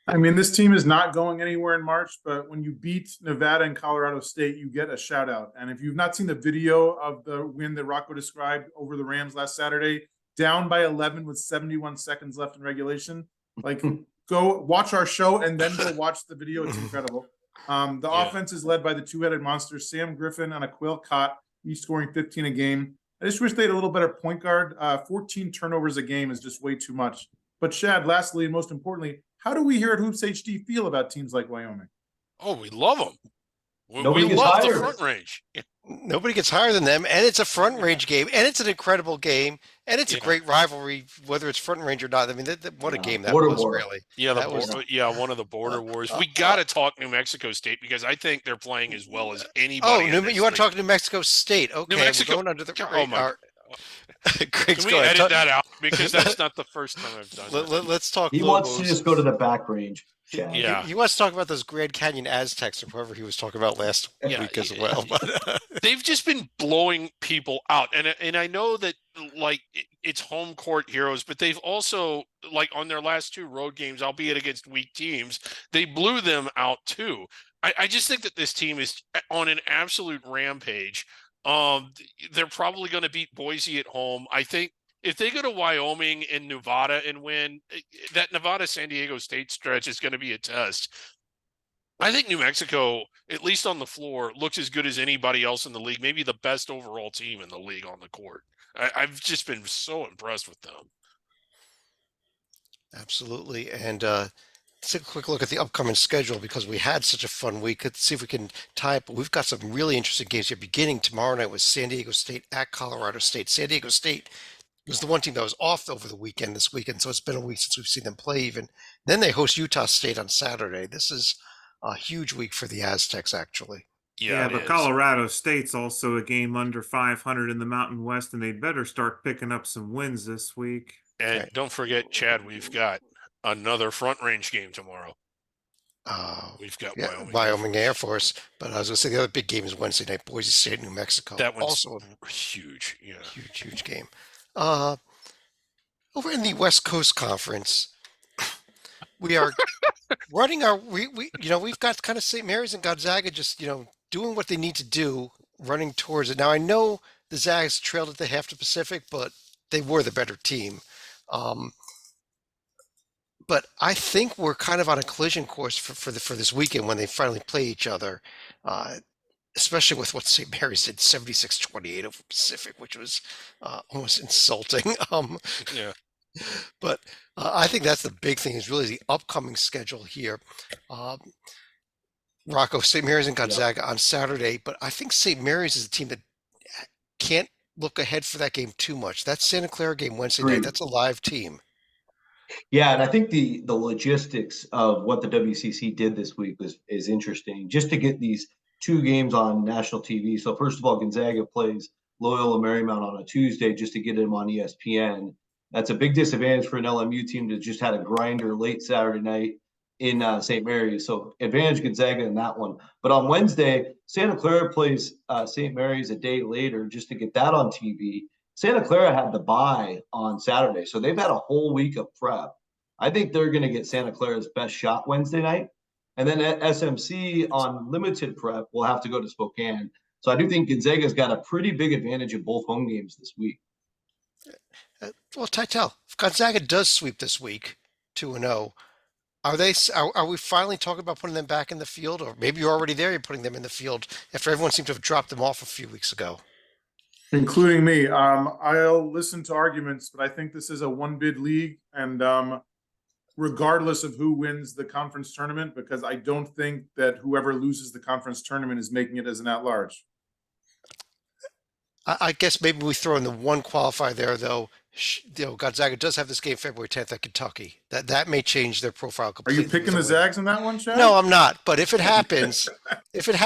I mean, this team is not going anywhere in March, but when you beat Nevada and Colorado State, you get a shout out. And if you've not seen the video of the win that Rocco described over the Rams last Saturday, down by 11 with 71 seconds left in regulation, like go watch our show and then go watch the video. It's incredible. The offense is led by the two-headed monsters, Sam Griffin and Aquil Cott, each scoring 15 a game. I just wish they had a little better point guard. 14 turnovers a game is just way too much. But Shad, lastly, and most importantly, how do we here at Hoops HD feel about teams like Wyoming? Oh, we love them. Nobody we gets love higher. the front range. Nobody gets higher than them, and it's a front range game, and it's an incredible game, and it's a great rivalry, whether it's front range or not. I mean, what a game that was, really. Yeah, that was one of the border wars. We got to talk New Mexico State because I think they're playing as well as anybody. Oh, you want to talk New Mexico State? Okay, New Mexico, we're going under the. Oh my. Greg's Can we edit that out? Because that's not the first time I've done that. Let's talk. He wants to just go to the back range. Yeah. He wants to talk about those Grand Canyon Aztecs or whoever he was talking about last week as well. But they've just been blowing people out. And I know that like it's home court heroes, but they've also like on their last two road games, albeit against weak teams, they blew them out too. I just think that this team is on an absolute rampage. They're probably going to beat Boise at home. I think if they go to Wyoming and Nevada and win, that Nevada-San Diego State stretch is going to be a test. I think New Mexico, at least on the floor, looks as good as anybody else in the league, maybe the best overall team in the league on the court. I've just been so impressed with them. Absolutely. And let's take a quick look at the upcoming schedule because we had such a fun week. Let's see if we can tie it. But we've got some really interesting games here. Beginning tomorrow night with San Diego State at Colorado State. San Diego State was the one team that was off over the weekend this weekend, so it's been a week since we've seen them play even. Then they host Utah State on Saturday. This is a huge week for the Aztecs, actually. Yeah, but Colorado State's also a game under 500 in the Mountain West, and they better start picking up some wins this week. And don't forget, Chad, we've got another front range game tomorrow. We've got Wyoming Air Force. But I was going to say the other big game is Wednesday night, Boise State, New Mexico. That one's also huge. Yeah, huge game. Over in the West Coast Conference, we are running our we've got kind of St. Mary's and Gonzaga just doing what they need to do, running towards it. Now I know the Zags trailed at the half to Pacific, but they were the better team. But I think we're kind of on a collision course for this weekend when they finally play each other. Especially with what St. Mary's did, 76-28 over Pacific, which was almost insulting. Yeah. But I think that's the big thing is really the upcoming schedule here. Rocco, St. Mary's and Gonzaga on Saturday, but I think St. Mary's is a team that can't look ahead for that game too much. That Santa Clara game Wednesday night, that's a live team. Yeah, and I think the logistics of what the WCC did this week is interesting. Just to get these two games on national TV. So first of all, Gonzaga plays Loyola Marymount on a Tuesday just to get them on ESPN. That's a big disadvantage for an LMU team that just had a grinder late Saturday night in St. Mary's. So advantage Gonzaga in that one. But on Wednesday, Santa Clara plays St. Mary's a day later just to get that on TV. Santa Clara had the bye on Saturday, so they've had a whole week of prep. I think they're going to get Santa Clara's best shot Wednesday night. And then at SMC on limited prep, we'll have to go to Spokane. So I do think Gonzaga's got a pretty big advantage in both home games this week. Well, Titel, if Gonzaga does sweep this week, 2-0, are we finally talking about putting them back in the field? Or maybe you're already there, you're putting them in the field after everyone seemed to have dropped them off a few weeks ago. Including me. I'll listen to arguments, but I think this is a one-bid league, and regardless of who wins the conference tournament, because I don't think that whoever loses the conference tournament is making it as an at-large. I guess maybe we throw in the one qualifier there, though. Gonzaga does have this game February 10th at Kentucky. That may change their profile Are completely. you picking the Zags in that one, Chad? No, I'm not. But if it happens, I think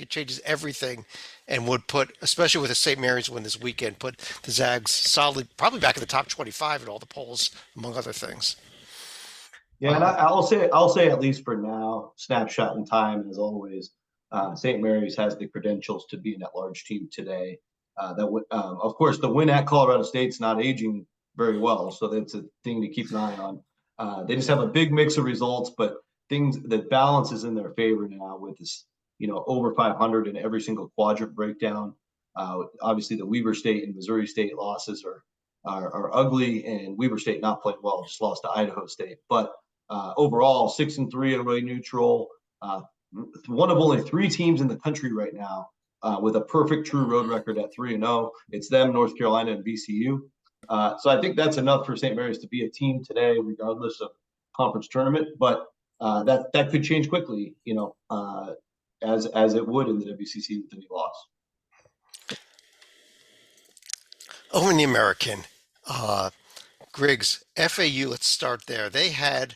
it changes everything, and would put, especially with the St. Mary's win this weekend, put the Zags solidly, probably back in the top 25 in all the polls, among other things. Yeah, and I'll say at least for now, snapshot in time, as always, St. Mary's has the credentials to be an at-large team today. Of course, the win at Colorado State's not aging very well, so that's a thing to keep an eye on. They just have a big mix of results, but the balance is in their favor now with this, over 500 in every single quadrant breakdown. Obviously, the Weber State and Missouri State losses are ugly, and Weber State not playing well, just lost to Idaho State. But overall, 6-3 away neutral. One of only 3 teams in the country right now with a perfect true road record at 3-0. It's them, North Carolina, and VCU. So I think that's enough for St. Mary's to be a team today, regardless of conference tournament. But that could change quickly, as it would in the WCC with any loss. Over in the American, Griggs, FAU, let's start there. They had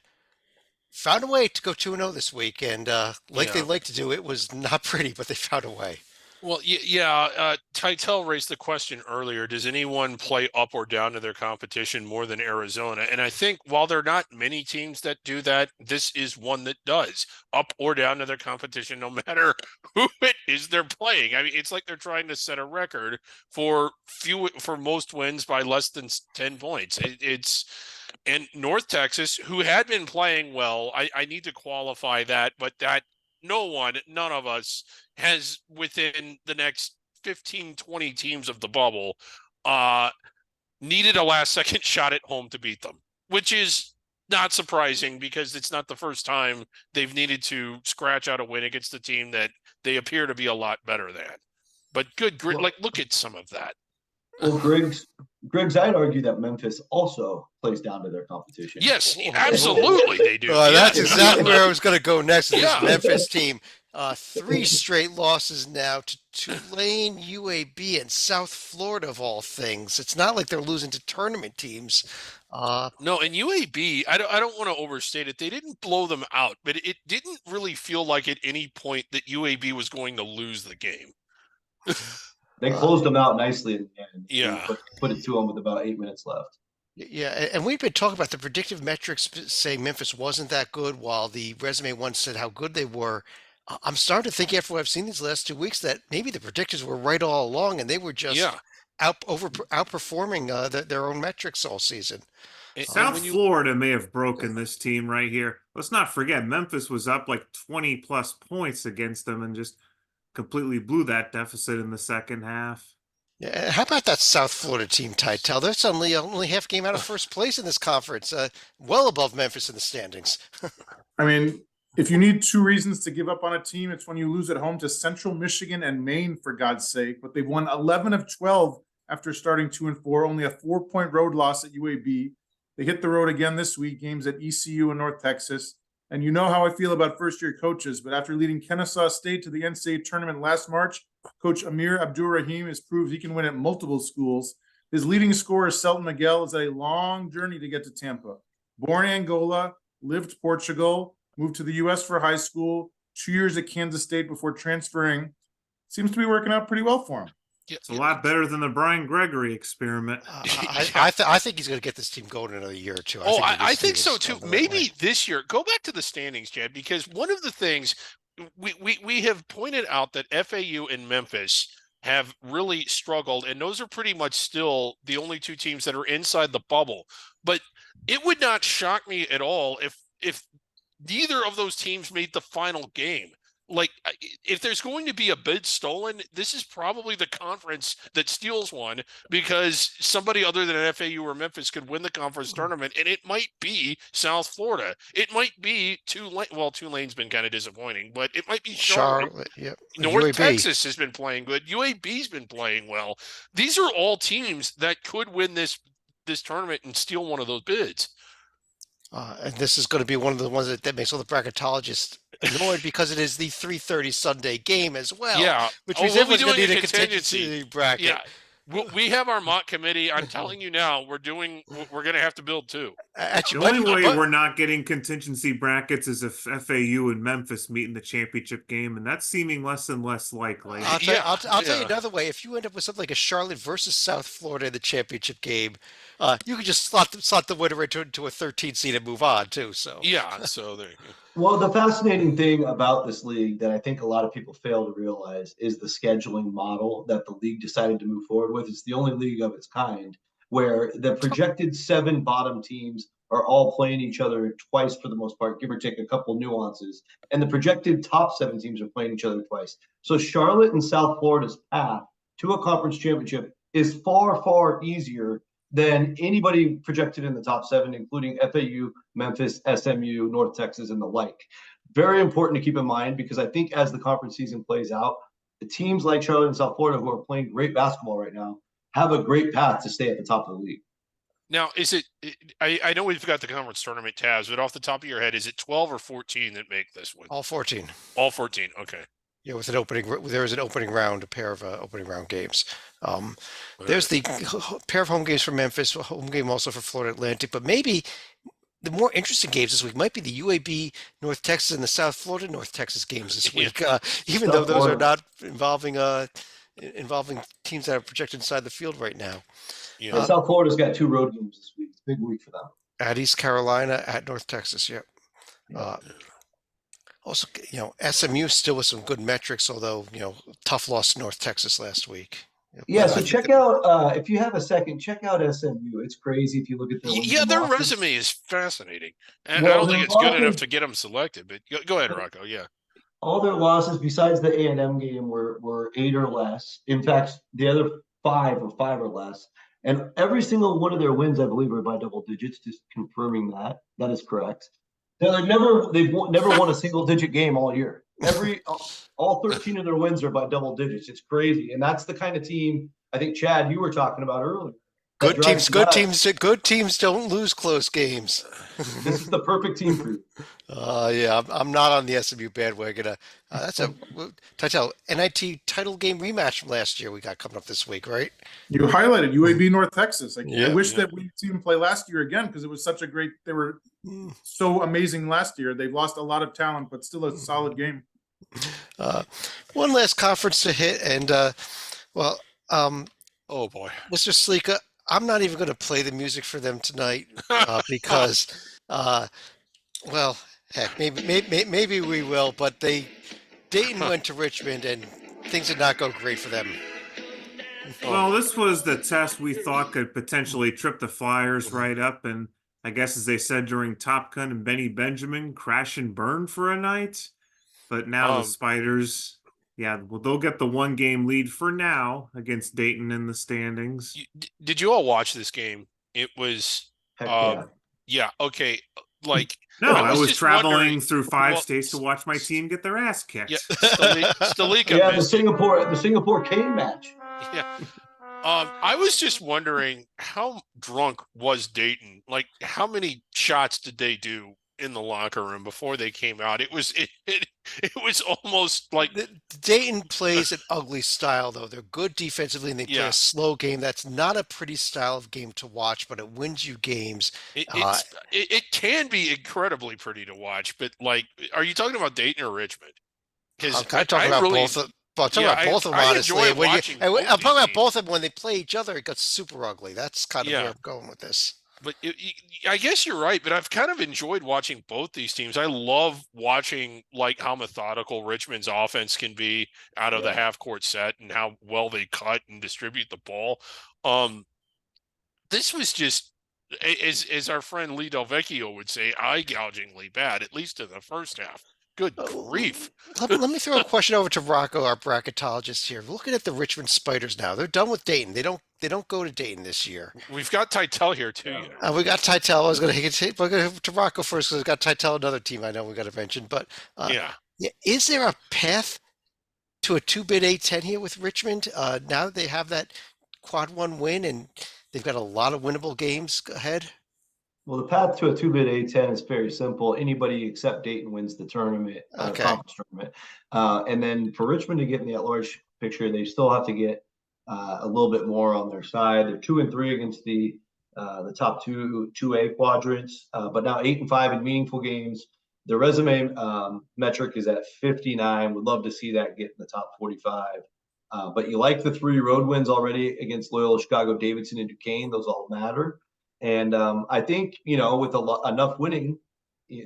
found a way to go 2-0 this week, and they like to do, it was not pretty, but they found a way. Well, Titel raised the question earlier, does anyone play up or down to their competition more than Arizona? And I think while there are not many teams that do that, this is one that does, up or down to their competition, no matter who it is they're playing. I mean, it's like they're trying to set a record for most wins by less than 10 points. And North Texas, who had been playing well, I need to qualify that, but that none of us has within the next 15, 20 teams of the bubble needed a last second shot at home to beat them, which is not surprising because it's not the first time they've needed to scratch out a win against a team that they appear to be a lot better than. But look at some of that. Well, Griggs, I'd argue that Memphis also plays down to their competition. Yes, absolutely they do. That's exactly where I was going to go next. This Yeah. Memphis team, 3 straight losses now to Tulane, UAB, and South Florida of all things. It's not like they're losing to tournament teams. No, and UAB, I don't want to overstate it. They didn't blow them out, but it didn't really feel like at any point that UAB was going to lose the game. They closed them out nicely in the end. Yeah. Put it to them with about 8 minutes left. Yeah, and we've been talking about the predictive metrics saying Memphis wasn't that good, while the resume one said how good they were. I'm starting to think after what I've seen these last 2 weeks that maybe the predictors were right all along, and they were just outperforming their own metrics all season. South Florida may have broken this team right here. Let's not forget, Memphis was up like 20 plus points against them and just completely blew that deficit in the second half. Yeah, how about that South Florida team, Titel? They're suddenly only half game out of first place in this conference, well above Memphis in the standings. I mean, if you need 2 reasons to give up on a team, it's when you lose at home to Central Michigan and Maine, for God's sake. But they've won 11 of 12 after starting 2-4, only a 4-point road loss at UAB. They hit the road again this week, games at ECU and North Texas. And you know how I feel about first-year coaches, but after leading Kennesaw State to the NCAA tournament last March, Coach Amir Abdur-Rahim has proved he can win at multiple schools. His leading scorer, Selton Miguel, is a long journey to get to Tampa. Born in Angola, lived Portugal, moved to the U.S. for high school, 2 years at Kansas State before transferring. Seems to be working out pretty well for him. It's a lot better than the Brian Gregory experiment. I think he's going to get this team going another year or two. I think so too. Maybe this year. Go back to the standings, Chad, because one of the things we have pointed out that FAU and Memphis have really struggled, and those are pretty much still the only 2 teams that are inside the bubble. But it would not shock me at all if neither of those teams made the final game. Like, if there's going to be a bid stolen, this is probably the conference that steals one, because somebody other than FAU or Memphis could win the conference tournament, and it might be South Florida. It might be Tulane. Well, Tulane's been kind of disappointing, but it might be Charlotte. Yep. North UAB. Texas has been playing good. UAB's been playing well. These are all teams that could win this this tournament and steal one of those bids. And this is going to be one of the ones that makes all the bracketologists annoyed because it is the 3:30 Sunday game as well, Yeah. which Oh, means we'll be everyone's going to doing need a a contingency. contingency bracket. Yeah. We have our mock committee. I'm telling you now, we're going to have to build two. Actually, The only way but- we're not getting contingency brackets is if FAU and Memphis meet in the championship game, and that's seeming less and less likely. I'll tell, Yeah, I'll tell you yeah. another way. If you end up with something like a Charlotte versus South Florida in the championship game, you can just slot the winner into a 13 seed and move on too. So Yeah. So there you go. Well, the fascinating thing about this league that I think a lot of people fail to realize is the scheduling model that the league decided to move forward with. It's the only league of its kind where the projected 7 bottom teams are all playing each other twice for the most part, give or take a couple nuances. And the projected top 7 teams are playing each other twice. So Charlotte and South Florida's path to a conference championship is far, far easier than anybody projected in the top 7, including FAU, Memphis, SMU, North Texas, and the like. Very important to keep in mind because I think as the conference season plays out, the teams like Charlotte and South Florida who are playing great basketball right now have a great path to stay at the top of the league. Now, is it? I know we've got the conference tournament tabs, but off the top of your head, is it 12 or 14 that make this one? all 14. All 14. Okay. Yeah, with an there is an opening round, a pair of opening round games. There's the pair of home games for Memphis, a home game also for Florida Atlantic, but maybe the more interesting games this week might be the UAB North Texas and the South Florida North Texas games this week, even though those are not involving teams that are projected inside the field right now. Yeah. And South Florida's got 2 road games this week. It's a big week for them. At East Carolina, at North Texas, yep. Yeah. Also, SMU still with some good metrics, although, tough loss to North Texas last week. Yeah, But I so think check out if you have a second, check out SMU. It's crazy if you look at their wins Yeah, and their losses. resume is fascinating, and Well, I don't think their it's good enough losses- to get them selected. But go ahead, Rocco. Yeah. All their losses besides the A&M game were 8 or less. In fact, the other 5 were 5 or less. And every single one of their wins, I believe, are by double digits. Just confirming that is correct. Now, they've never won a single digit game all year. All 13 of their wins are by double digits. It's crazy, and that's the kind of team I think Chad you were talking about earlier. that good drives teams, you good teams don't lose close games. nuts. This is the perfect team for you. Yeah, I'm not on the SMU bandwagon. That's a Title NIT title game rematch from last year we got coming up this week, right? You highlighted UAB North Texas. I Yeah, wish yeah. that we'd seen them play last year again because it was such a great. They were so amazing last year. They've lost a lot of talent, but still a solid game. One last conference to hit, and Oh boy. Mr. Sleeka, I'm not even going to play the music for them tonight because, well, heck, maybe we will. But Dayton went to Richmond, and things did not go great for them. Well, this was the test we thought could potentially trip the Flyers right up, and I guess as they said during Top Gun and Benny Benjamin, crash and burn for a night. But now the Spiders, well, they'll get the 1-game lead for now against Dayton in the standings. Did you all watch this game? It was. Heck yeah. Yeah. Okay. Like. No, I was just traveling wondering- through 5 well, states to watch my team get their ass kicked. Yeah. Stalika Yeah, the missed it. Singapore cane match. Yeah. I was just wondering how drunk was Dayton? Like, how many shots did they do in the locker room before they came out? It was almost like Dayton plays an ugly style, though. They're good defensively, and they play Yeah. a slow game. That's not a pretty style of game to watch, but it wins you games. it can be incredibly pretty to watch. But like, are you talking about Dayton or Richmond? I'm kind of talking about really, both. I'm talking Yeah, about both of them, I honestly. enjoy watching I'm both talking these about both teams. of them when they play each other. It got super ugly. That's kind of Yeah. where I'm going with this. But I guess you're right. But I've kind of enjoyed watching both these teams. I love watching like how methodical Richmond's offense can be out of the half court set and how well they cut and distribute the ball. This was just, as our friend Lee Delvecchio would say, eye-gougingly bad, at least in the first half. Good grief. Let me throw a question over to Rocco, our bracketologist here. Looking at the Richmond Spiders now, they're done with Dayton. They don't go to Dayton this year. We've got Titel here too. We got Titel. I was going to go to Rocco first because we got Titel, another team I know we got to mention. But Yeah. is there a path to a 2-bid A10 here with Richmond? Now that they have that quad 1 win and they've got a lot of winnable games ahead. Well, the path to a two-bid A10 is very simple. Anybody except Dayton wins the tournament, Okay. conference tournament. And then for Richmond to get in the at-large picture, they still have to get a little bit more on their side. They're 2-3 against the top 2A quadrants, but now 8-5 in meaningful games. The resume metric is at 59. Would love to see that get in the top 45. But you like the 3 road wins already against Loyola, Chicago, Davidson, and Duquesne. Those all matter. And I think, with enough winning,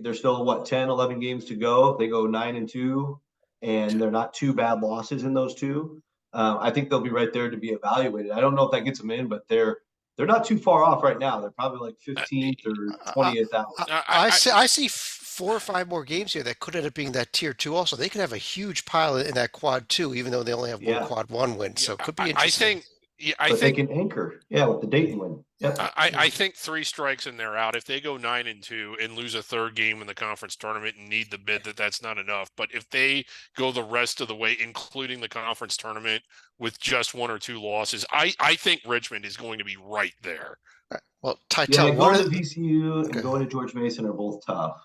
there's still 10, 11 games to go. If they go 9-2 and they're not 2 bad losses in those 2, I think they'll be right there to be evaluated. I don't know if that gets them in, but they're not too far off right now. They're probably like 15th or 20th out. I see 4 or 5 more games here that could end up being that tier 2 also. They could have a huge pile in that quad 2, even though they only have one quad 1 win. So it could be interesting. I think they can anchor. Yeah, with the Dayton win. Yep. I think 3 strikes and they're out. If they go 9-2 and lose a 3rd game in the conference tournament and need the bid, that's not enough. But if they go the rest of the way, including the conference tournament, with just 1 or 2 losses, I think Richmond is going to be right there. Well, Titel, going to VCU and going to George Mason are both tough.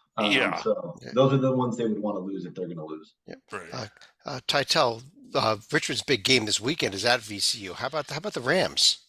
So those are the ones they would want to lose if they're going to lose. Yeah. Right. Titel, Richmond's big game this weekend is at VCU. How about the Rams?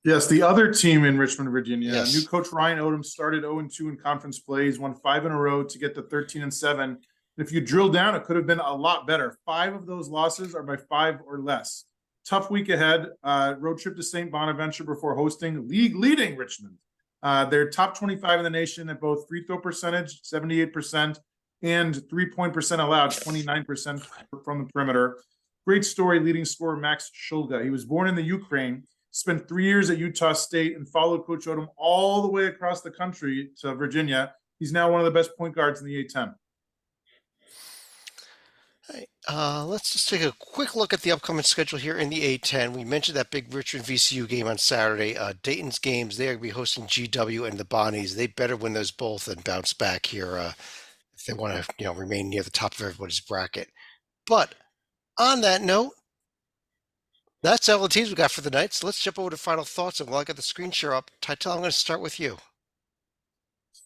Yes, the other team in Richmond, Virginia. Yes. New coach Ryan Odom started 0-2 in conference plays, won 5 in a row to get to 13-7. If you drill down, it could have been a lot better. 5 of those losses are by 5 or less. Tough week ahead. Road trip to St. Bonaventure before hosting league-leading Richmond. They're top 25 in the nation at both free throw percentage, 78%, and 3-point percent allowed, 29% from the perimeter. Great story, leading scorer Max Shulga. He was born in the Ukraine, spent 3 years at Utah State, and followed Coach Odom all the way across the country to Virginia. He's now one of the best point guards in the A10. Let's just take a quick look at the upcoming schedule here in the A10. We mentioned that big Richmond VCU game on Saturday. Dayton's games, they're going to be hosting GW and the Bonnies. They better win those both and bounce back here if they want to remain near the top of everybody's bracket. But on that note, that's all the teams we got for the night. So let's jump over to final thoughts. And while I got the screen share up, Titel, I'm going to start with you.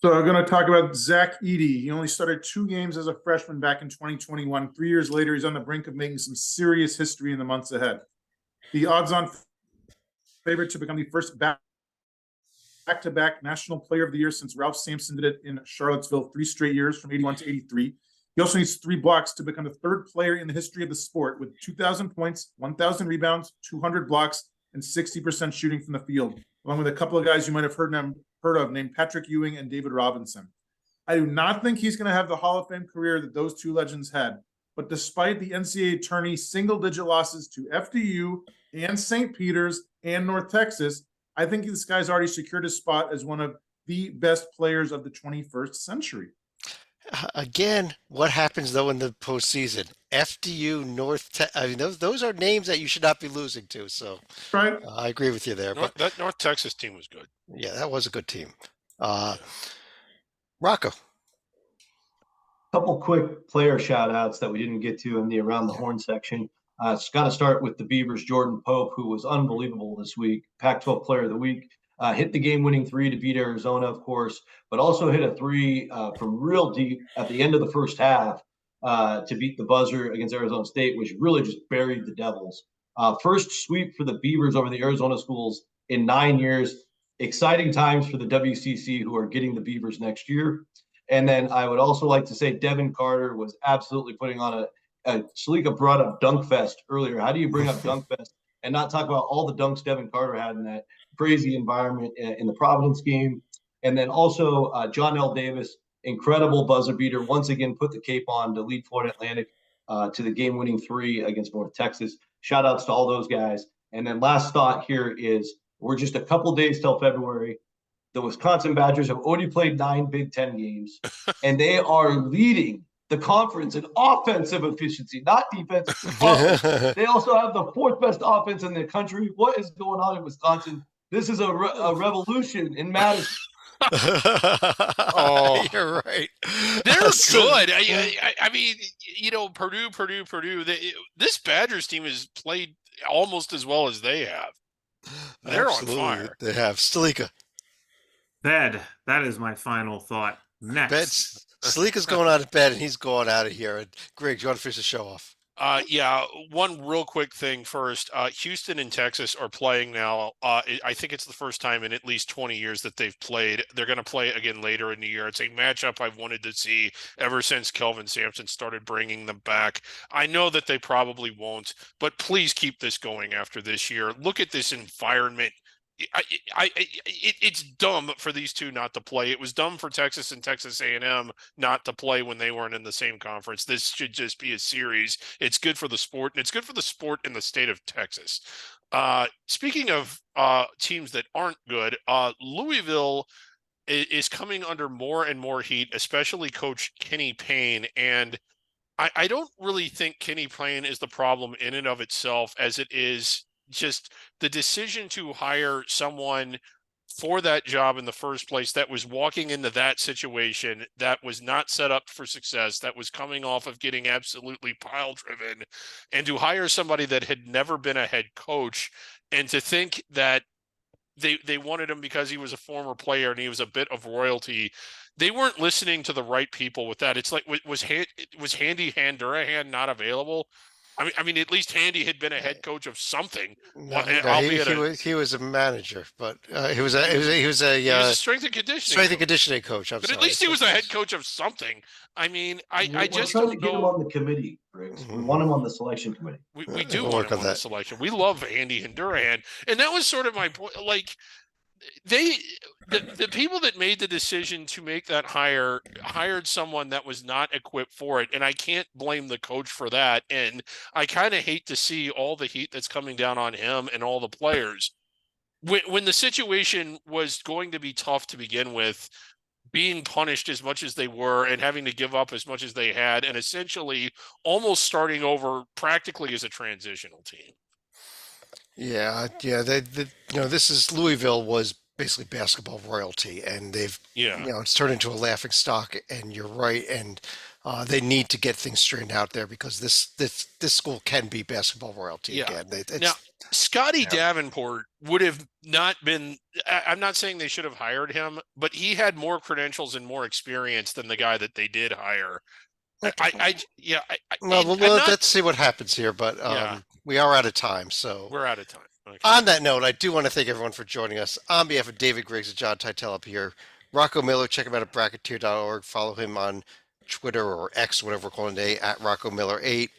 So I'm going to talk about Zach Edey. He only started 2 games as a freshman back in 2021. 3 years later, he's on the brink of making some serious history in the months ahead. The odds-on favorite to become the first back-to-back National Player of the Year since Ralph Sampson did it in Charlottesville 3 straight years from 81 to 83. He also needs 3 blocks to become the 3rd player in the history of the sport with 2,000 points, 1,000 rebounds, 200 blocks, and 60% shooting from the field, along with a couple of guys you might have heard of named Patrick Ewing and David Robinson. I do not think he's going to have the Hall of Fame career that those 2 legends had, but despite the NCAA tourney single-digit losses to FDU and St. Peter's and North Texas, I think this guy's already secured his spot as one of the best players of the 21st century. Again, what happens though in the postseason? FDU, those are names that you should not be losing to. So, right, I agree with you there. That North Texas team was good. Yeah, that was a good team. Rocco. Couple quick player shout outs that we didn't get to in the Around the Horn section. It's got to start with the Beavers' Jordan Pope, who was unbelievable this week. Pac-12 Player of the Week. Hit the game-winning 3 to beat Arizona, of course, but also hit a 3 from real deep at the end of the first half to beat the buzzer against Arizona State, which really just buried the Devils. First sweep for the Beavers over the Arizona schools in 9 years. Exciting times for the WCC, who are getting the Beavers next year. And then I would also like to say Devin Carter was absolutely putting on Shalika brought up Dunk Fest earlier. How do you bring up Dunk Fest and not talk about all the dunks Devin Carter had in that crazy environment in the Providence game? And then also John L. Davis, incredible buzzer beater, once again put the cape on to lead Florida Atlantic to the game-winning 3 against North Texas. Shout outs to all those guys. And then last thought here is we're just a couple days till February. The Wisconsin Badgers have already played 9 Big Ten games, and they are leading the conference in offensive efficiency, not defense. They also have the 4th best offense in the country. What is going on in Wisconsin? This is a revolution in Madison. Oh, you're right. They're good. I mean, Purdue. This Badgers team has played almost as well as they have. They're on Absolutely, fire. they have. Stalika, Bed. That is my final thought. Next. Stalika's going on to bed, and he's going out of here. And Greg, do you want to finish the show off? Yeah, one real quick thing first. Houston and Texas are playing now. I think it's the first time in at least 20 years that they've played. They're going to play again later in the year. It's a matchup I've wanted to see ever since Kelvin Sampson started bringing them back. I know that they probably won't, but please keep this going after this year. Look at this environment. It's dumb for these two not to play. It was dumb for Texas and Texas A&M not to play when they weren't in the same conference. This should just be a series. It's good for the sport, and it's good for the sport in the state of Texas. Speaking of teams that aren't good, Louisville is coming under more and more heat, especially Coach Kenny Payne. And I don't really think Kenny Payne is the problem in and of itself, as it is just the decision to hire someone for that job in the first place that was walking into that situation, that was not set up for success, that was coming off of getting absolutely pile driven, and to hire somebody that had never been a head coach, and to think that they wanted him because he was a former player and he was a bit of royalty. They weren't listening to the right people with that. It's like, was Handy Handurahan not available? I mean, at least Handy had been a head coach of something. No, Albeit he was a manager, but he was a strength and conditioning strength and coach. conditioning coach. I'm But sorry. at least he was a head coach of something. I mean, I We're just trying to don't get him know. on the committee, Briggs. We want him on the selection committee. We do We'll want work him on on the that. selection. We love Andy Handurahan, and that was sort of my point. Like, the people that made the decision to make that hire hired someone that was not equipped for it, and I can't blame the coach for that. And I kind of hate to see all the heat that's coming down on him and all the players when the situation was going to be tough to begin with, being punished as much as they were and having to give up as much as they had, and essentially almost starting over practically as a transitional team. Yeah. This is Louisville was basically basketball royalty, and Yeah. it's turned into a laughing stock. And you're right, and they need to get things straightened out there because this school can be basketball royalty Yeah. again. Now, Scotty Yeah. Davenport would have not been. I'm not saying they should have hired him, but he had more credentials and more experience than the guy that they did hire. Let's see what happens here. But Yeah. we are out of time, so We're out of time. Okay. on that note, I do want to thank everyone for joining us. On behalf of David Griggs and John Titel up here, Rocco Miller, check him out at bracketeer.org. Follow him on Twitter or X, whatever we're calling today, at Rocco Miller8.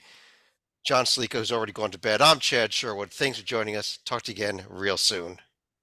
John Slico, who's already gone to bed. I'm Chad Sherwood. Thanks for joining us. Talk to you again real soon.